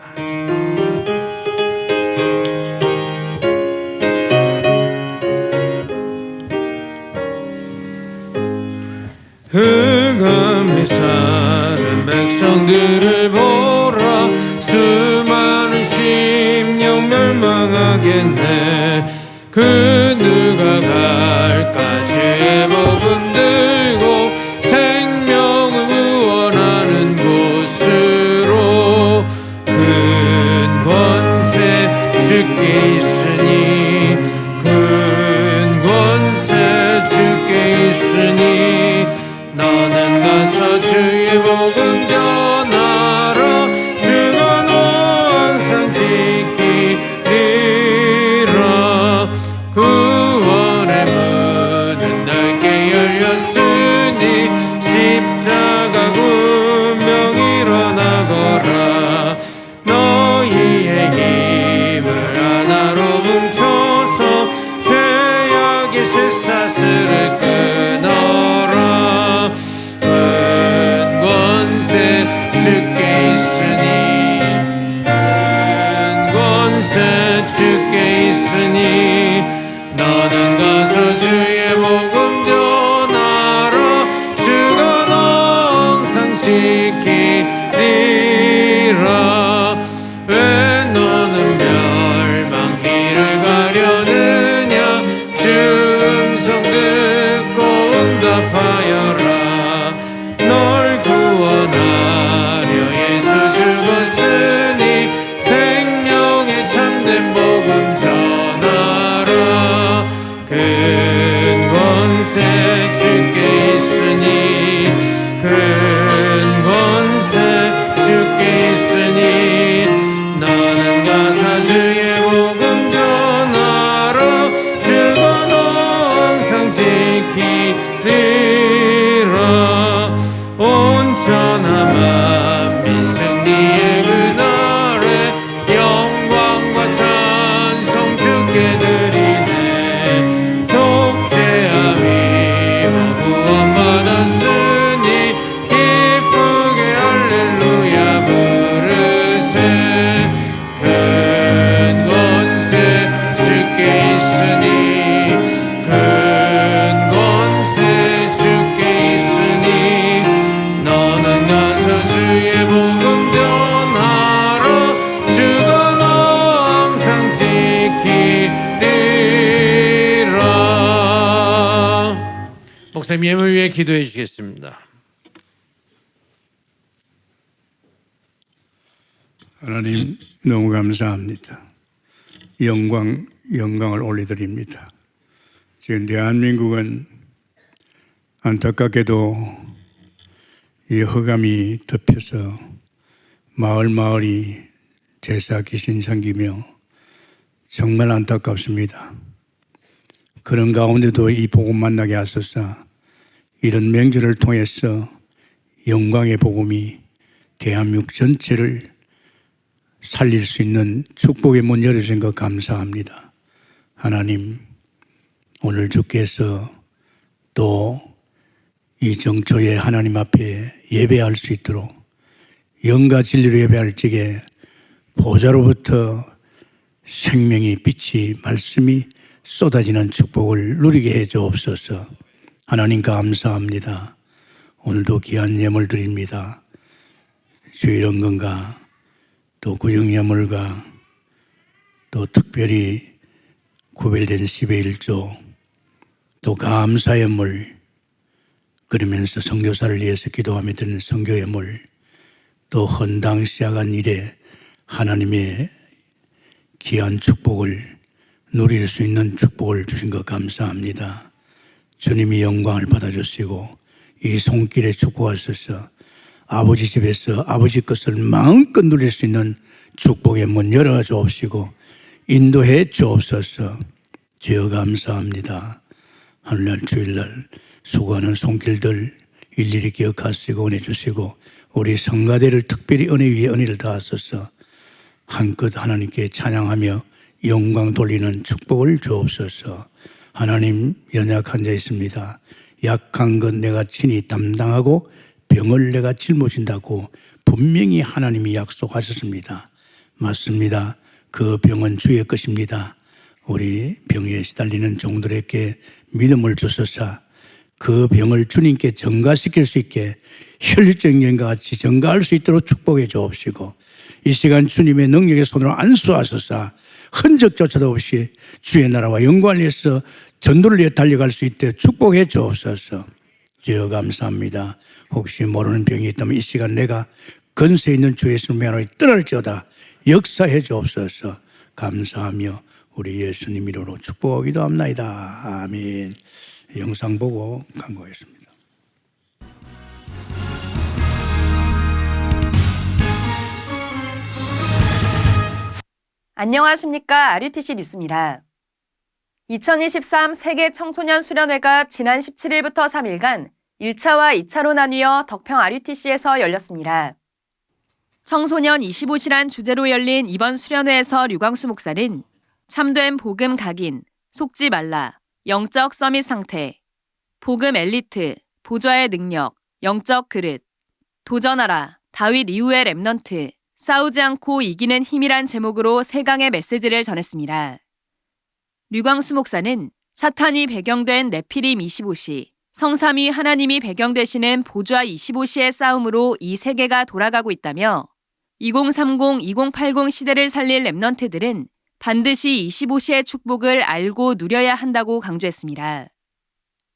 흑암에 사는 백성들을 보라. 수많은 심령 멸망하겠네. 그 누가 갈까 주의 복음 들고 생명을 구원하는 곳으로. 큰 권세 주께 있으니, 큰 권세 주께 있으니, 너는 가서 주의 복음 전하라. 주가 너 항상 지키리라. 구원의 문은 넓게 열렸으니 십자가 군명 일어나거라. 너희의 힘을 하나로 뭉쳐서 죄악의 쇠사슬을 끊어라. 큰 권세 주께 있으니, 큰 권세 주께 있으니, 너는 가서 주의 복음 전하라. 주가 너 항상 지키리라. 왜 너는 멸망길을 가려느냐? 주 음성 듣고 응답하여라. 널 구원하려 예수 죽었으니 생명의 참된 복음 전하라. 큰 권세 주께 있으니, 큰 권세 주께 있으니, 너는 가서 주의 복음 전하라. 주가 너 항상 지키리라. 온전한 만민 승리의 그날에 영광과 찬송 주께 드리네. 속죄함이와 구원받았으니 기쁘게 할렐루야 부르세. 큰 권세 주께 있으니, 큰 권세 주께 있으니, 너는 가서 주의 복음 전하라. 주가 너 항상 지키리라. 목사님 예물 위해 기도해 주시겠습니다. 하나님 너무 감사합니다. 영광을 올려드립니다. 지금 대한민국은 안타깝게도 이 흑암이 덮여서 마을이 제사 귀신 생기며 정말 안타깝습니다. 그런 가운데도 이 복음 만나게 하소서. 이런 명절을 통해서 영광의 복음이 대한민국 전체를 살릴 수 있는 축복의 문 열어주신 것 감사합니다. 하나님, 오늘 주께서 또 이 정초에 하나님 앞에 예배할 수 있도록 영과 진리로 예배할 적에 보좌로부터 생명의 빛이 말씀이 쏟아지는 축복을 누리게 해 주옵소서. 하나님 감사합니다. 오늘도 귀한 예물 드립니다. 주일 헌금과 또 구역예물과 또 특별히 구별된 10의 1조 또 감사의 물, 그러면서 선교사를 위해서 기도하며 드리는 선교의 물, 또 헌당 시작한 일에 하나님의 귀한 축복을 누릴 수 있는 축복을 주신 것 감사합니다. 주님이 영광을 받아주시고 이 손길에 축복하셔서 아버지 집에서 아버지 것을 마음껏 누릴 수 있는 축복의 문 열어 주옵시고 인도해 주옵소서. 주여 감사합니다. 하늘날 주일날 수고하는 손길들 일일이 기억하시고 은혜 주시고 우리 성가대를 특별히 은혜 위에 은혜를 더하소서. 한껏 하나님께 찬양하며 영광 돌리는 축복을 주옵소서. 하나님, 연약한 자 있습니다. 약한 것 내가 친히 담당하고 병을 내가 짊어진다고 분명히 하나님이 약속하셨습니다. 맞습니다. 그 병은 주의 것입니다. 우리 병에 시달리는 종들에게 믿음을 주소서. 그 병을 주님께 전가시킬 수 있게 혈육적인 영과 같이 전가할 수 있도록 축복해 주옵시고 이 시간 주님의 능력의 손으로 안수하소서. 흔적조차도 없이 주의 나라와 영광을 위해서 전도를 위해 달려갈 수 있도록 축복해 주옵소서. 주여 감사합니다. 혹시 모르는 병이 있다면 이 시간 내가 근세 있는 주 예수님 명하노니 떠날지어다 역사해 주옵소서. 감사하며 우리 예수님 이름으로 축복하기도 합나이다. 아멘. 영상 보고 간구하겠습니다. 안녕하십니까. RUTC 뉴스입니다. 2023 세계 청소년 수련회가 지난 17일부터 3일간 1차와 2차로 나뉘어 덕평 RUTC에서 열렸습니다. 청소년 25시란 주제로 열린 이번 수련회에서 류광수 목사는 참된 복음 각인, 속지 말라, 영적 서밋 상태, 복음 엘리트, 보좌의 능력, 영적 그릇, 도전하라, 다윗 이후의 렘넌트, 싸우지 않고 이기는 힘이란 제목으로 3강의 메시지를 전했습니다. 류광수 목사는 사탄이 배경된 네피림 25시, 성삼위 하나님이 배경되시는 보좌 25시의 싸움으로 이 세계가 돌아가고 있다며 2030-2080 시대를 살릴 렘넌트들은 반드시 25시의 축복을 알고 누려야 한다고 강조했습니다.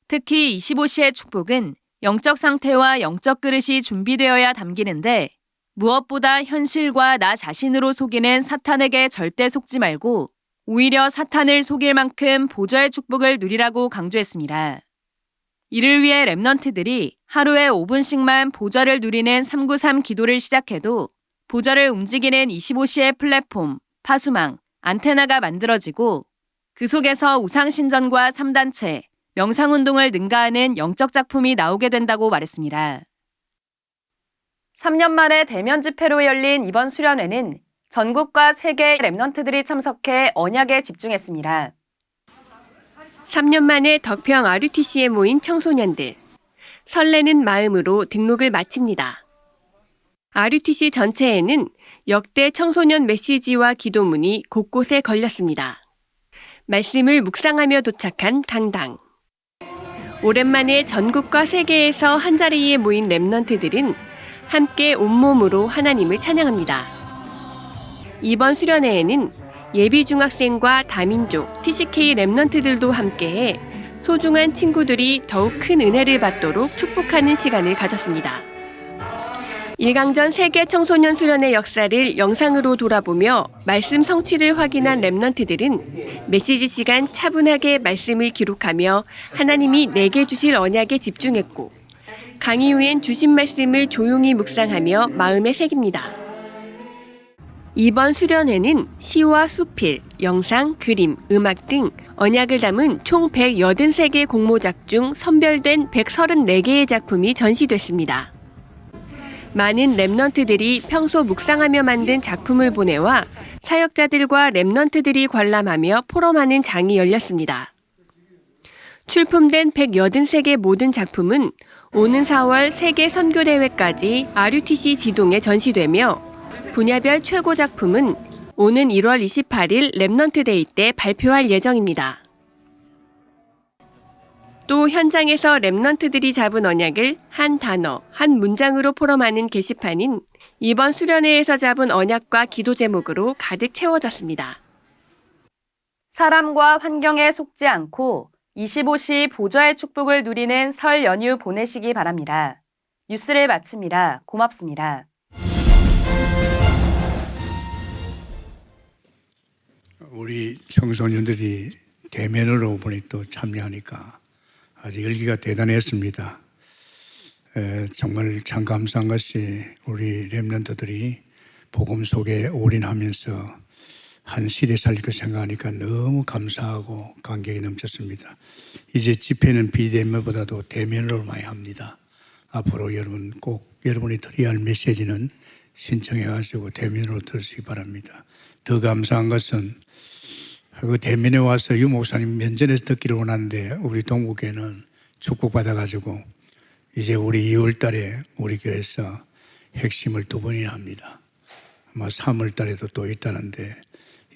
특히 25시의 축복은 영적 상태와 영적 그릇이 준비되어야 담기는데 무엇보다 현실과 나 자신으로 속이는 사탄에게 절대 속지 말고 오히려 사탄을 속일 만큼 보좌의 축복을 누리라고 강조했습니다. 이를 위해 렘넌트들이 하루에 5분씩만 보좌를 누리는 393 기도를 시작해도 보좌를 움직이는 25시의 플랫폼, 파수망, 안테나가 만들어지고 그 속에서 우상신전과 3단체, 명상운동을 능가하는 영적 작품이 나오게 된다고 말했습니다. 3년 만에 대면 집회로 열린 이번 수련회는 전국과 세계 렘넌트들이 참석해 언약에 집중했습니다. 3년 만에 덕평 RUTC에 모인 청소년들. 설레는 마음으로 등록을 마칩니다. RUTC 전체에는 역대 청소년 메시지와 기도문이 곳곳에 걸렸습니다. 말씀을 묵상하며 도착한 강당. 오랜만에 전국과 세계에서 한자리에 모인 렘넌트들은 함께 온몸으로 하나님을 찬양합니다. 이번 수련회에는 예비 중학생과 다민족 TCK 렘넌트들도 함께해 소중한 친구들이 더욱 큰 은혜를 받도록 축복하는 시간을 가졌습니다. 1강전 세계 청소년 수련회 역사를 영상으로 돌아보며 말씀 성취를 확인한 렘넌트들은 메시지 시간 차분하게 말씀을 기록하며 하나님이 내게 주실 언약에 집중했고 강의 후엔 주신 말씀을 조용히 묵상하며 마음에 새깁니다. 이번 수련회는 시와 수필, 영상, 그림, 음악 등 언약을 담은 총 183개 공모작 중 선별된 134개의 작품이 전시됐습니다. 많은 렘넌트들이 평소 묵상하며 만든 작품을 보내와 사역자들과 렘넌트들이 관람하며 포럼하는 장이 열렸습니다. 출품된 183개 모든 작품은 오는 4월 세계 선교대회까지 RUTC 지동에 전시되며 분야별 최고 작품은 오는 1월 28일 렘넌트데이 때 발표할 예정입니다. 또 현장에서 렘넌트들이 잡은 언약을 한 단어, 한 문장으로 포럼하는 게시판인 이번 수련회에서 잡은 언약과 기도 제목으로 가득 채워졌습니다. 사람과 환경에 속지 않고 25시 보좌의 축복을 누리는 설 연휴 보내시기 바랍니다. 뉴스를 마칩니다. 고맙습니다. 우리 청소년들이 대면으로 보니 또 참여하니까 아주 열기가 대단했습니다. 정말 참 감사한 것이 우리 렘넌트들이 복음 속에 올인하면서 한 시대 살릴 거 생각하니까 너무 감사하고 감격이 넘쳤습니다. 이제 집회는 비대면보다도 대면으로 많이 합니다. 앞으로 여러분 꼭 여러분이 드려야 할 메시지는 신청해가지고 대면으로 들으시기 바랍니다. 더 감사한 것은 그 대면에 와서 유 목사님 면전에서 듣기를 원하는데 우리 동국교회는 축복받아가지고 이제 우리 2월 달에 우리 교회에서 핵심을 2번이나 합니다. 아마 3월 달에도 또 있다는데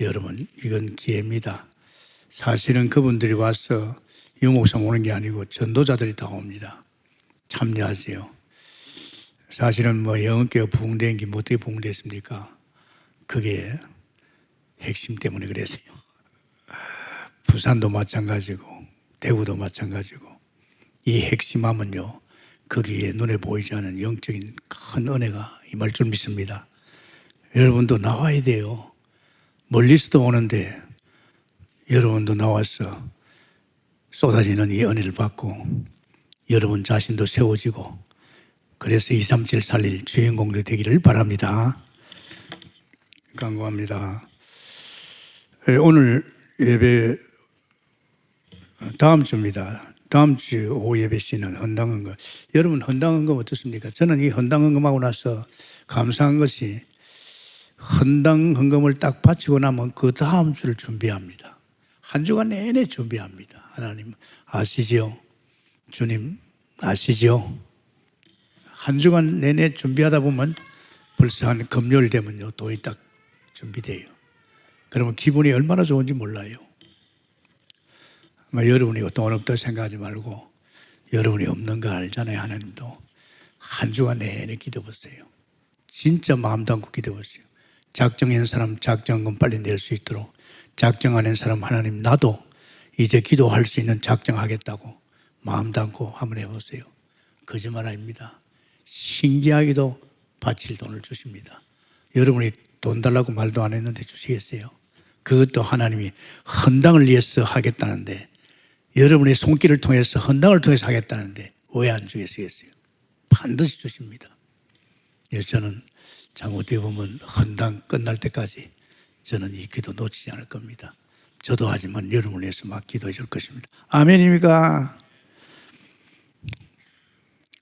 여러분 이건 기회입니다. 사실은 그분들이 와서 유 목사님 오는 게 아니고 전도자들이 다 옵니다. 참여하지요. 사실은 뭐 영업교회 부흥된 게 어떻게 부흥됐습니까? 그게 핵심 때문에 그랬어요. 부산도 마찬가지고 대구도 마찬가지고 이 핵심하면요 거기에 눈에 보이지 않는 영적인 큰 은혜가 임할 줄 믿습니다. 여러분도 나와야 돼요. 멀리서도 오는데 여러분도 나와서 쏟아지는 이 은혜를 받고 여러분 자신도 세워지고 그래서 237 살릴 주인공들 되기를 바랍니다. 간구합니다. 오늘 예배 다음 주입니다. 다음 주 오후 예배 시는 헌당헌금. 여러분 헌당헌금 어떻습니까? 저는 이 헌당헌금하고 나서 감사한 것이 헌당헌금을 딱 바치고 나면 그 다음 주를 준비합니다. 한 주간 내내 준비합니다. 하나님 아시지요? 주님 아시지요? 한 주간 내내 준비하다 보면 벌써 한 금요일 되면요 돈이 딱 준비돼요. 그러면 기분이 얼마나 좋은지 몰라요. 여러분이 돈 없다 생각하지 말고 여러분이 없는 거 알잖아요. 하나님도 한 주간 내내 기도 보세요. 진짜 마음 담고 기도 보세요. 작정한 사람 작정금 빨리 낼 수 있도록 작정 안 한 사람 하나님 나도 이제 기도할 수 있는 작정하겠다고 마음 담고 한번 해보세요. 거짓말 아닙니다. 신기하게도 바칠 돈을 주십니다. 여러분이 돈 달라고 말도 안 했는데 주시겠어요? 그것도 하나님이 헌당을 위해서 하겠다는데 여러분의 손길을 통해서 헌당을 통해서 하겠다는데 왜 안 주겠어요? 반드시 주십니다. 저는 참 어떻게 보면 헌당 끝날 때까지 저는 이 기도 놓치지 않을 겁니다. 저도 하지만 여러분을 위해서 막 기도해 줄 것입니다. 아멘입니까?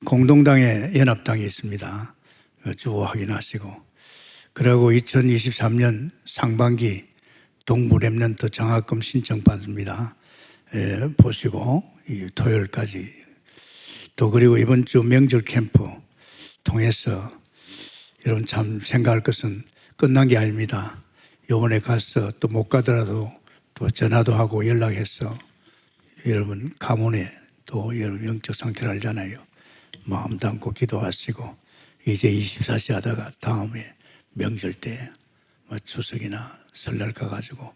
공동당에 연합당이 있습니다. 주보 확인하시고 그리고 2023년 상반기 동부 렘넌트 장학금 신청 받습니다. 보시고 토요일까지 또 그리고 이번 주 명절 캠프 통해서 여러분 참 생각할 것은 끝난 게 아닙니다. 요번에 가서 또 못 가더라도 또 전화도 하고 연락해서 여러분 가문에 또 여러분 영적 상태를 알잖아요. 마음 담고 기도하시고 이제 24시 하다가 다음에 명절 때 추석이나 설날 가가지고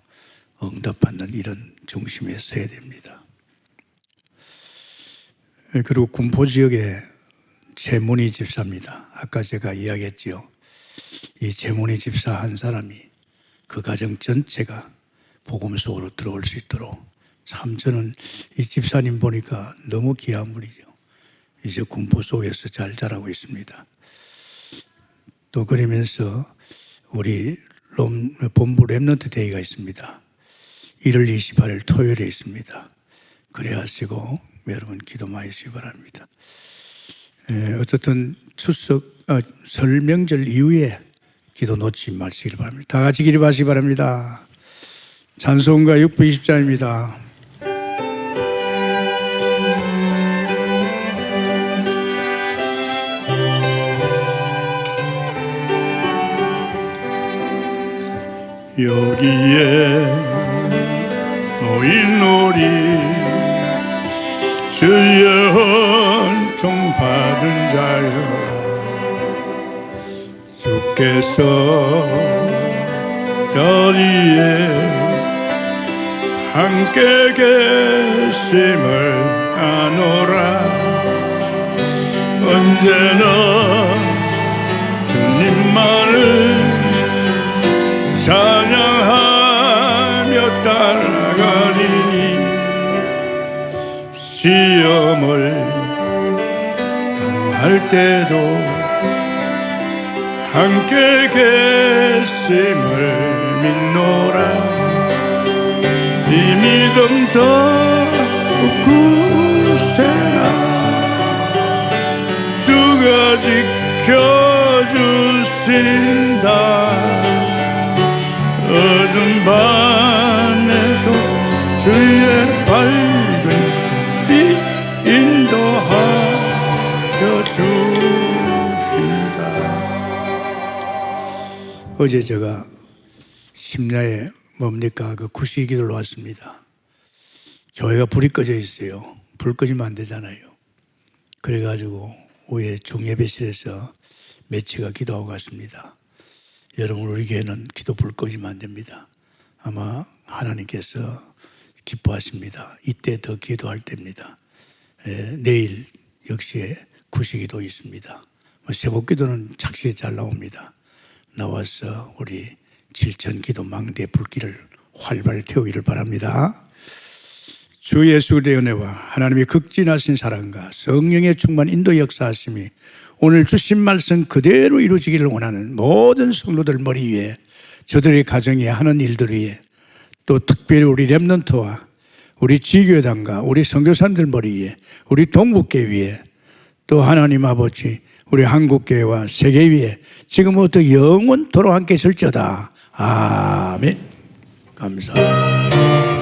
응답받는 이런 중심에 서야 됩니다. 그리고 군포 지역에 재문희 집사입니다. 아까 제가 이야기했지요. 이 재문희 집사 한 사람이 그 가정 전체가 복음 속으로 들어올 수 있도록 참 저는 이 집사님 보니까 너무 귀한 분이죠. 이제 군포 속에서 잘 자라고 있습니다. 또 그러면서 우리 본부 렘넌트 데이가 있습니다. 1월 28일 토요일에 있습니다. 그래 하시고 여러분 기도 많이 해주시기 바랍니다. 어쨌든 설 명절 이후에 기도 놓치지 마시길 바랍니다. 다 같이 기도하시기 바랍니다. 찬송가 620장입니다. 여기에 모인 우리 주의 은총 받은 자여 주께서 자리에 함께 계심을 아노라. 언제나 주님만을 찬양하며 따라가리니 시험을 당할 때도 함께 계심을 믿노라. 이 믿음 더욱 굳세라. 주가 지켜주신다. 어두운 밤에도 주의 밝은 빛 인도하여 주신다. 어제 제가 심야에 뭡니까? 그 구시 기도를 왔습니다. 교회가 불이 꺼져 있어요. 불 꺼지면 안 되잖아요. 그래가지고 오후에 종예배실에서 매치가 기도하고 갔습니다. 여러분, 우리 교회는 기도 불 꺼지면 안 됩니다. 아마 하나님께서 기뻐하십니다. 이때 더 기도할 때입니다. 내일 역시 구시 기도 있습니다. 새벽 기도는 착실히 잘 나옵니다. 나와서 우리 질천 기도 망대 불길을 활발 태우기를 바랍니다. 주 예수 그리스도의 은혜와 하나님의 극진하신 사랑과 성령의 충만 인도 역사하심이 오늘 주신 말씀 그대로 이루어지기를 원하는 모든 성도들 머리 위에, 저들의 가정에 하는 일들 위에, 또 특별히 우리 렘넌트와 우리 지교단과 우리 선교사님들 머리 위에, 우리 동북계 위에, 또 하나님 아버지 우리 한국교회와 세계 위에 지금부터 영원토록 함께 있을지어다. 아멘. 감사합니다.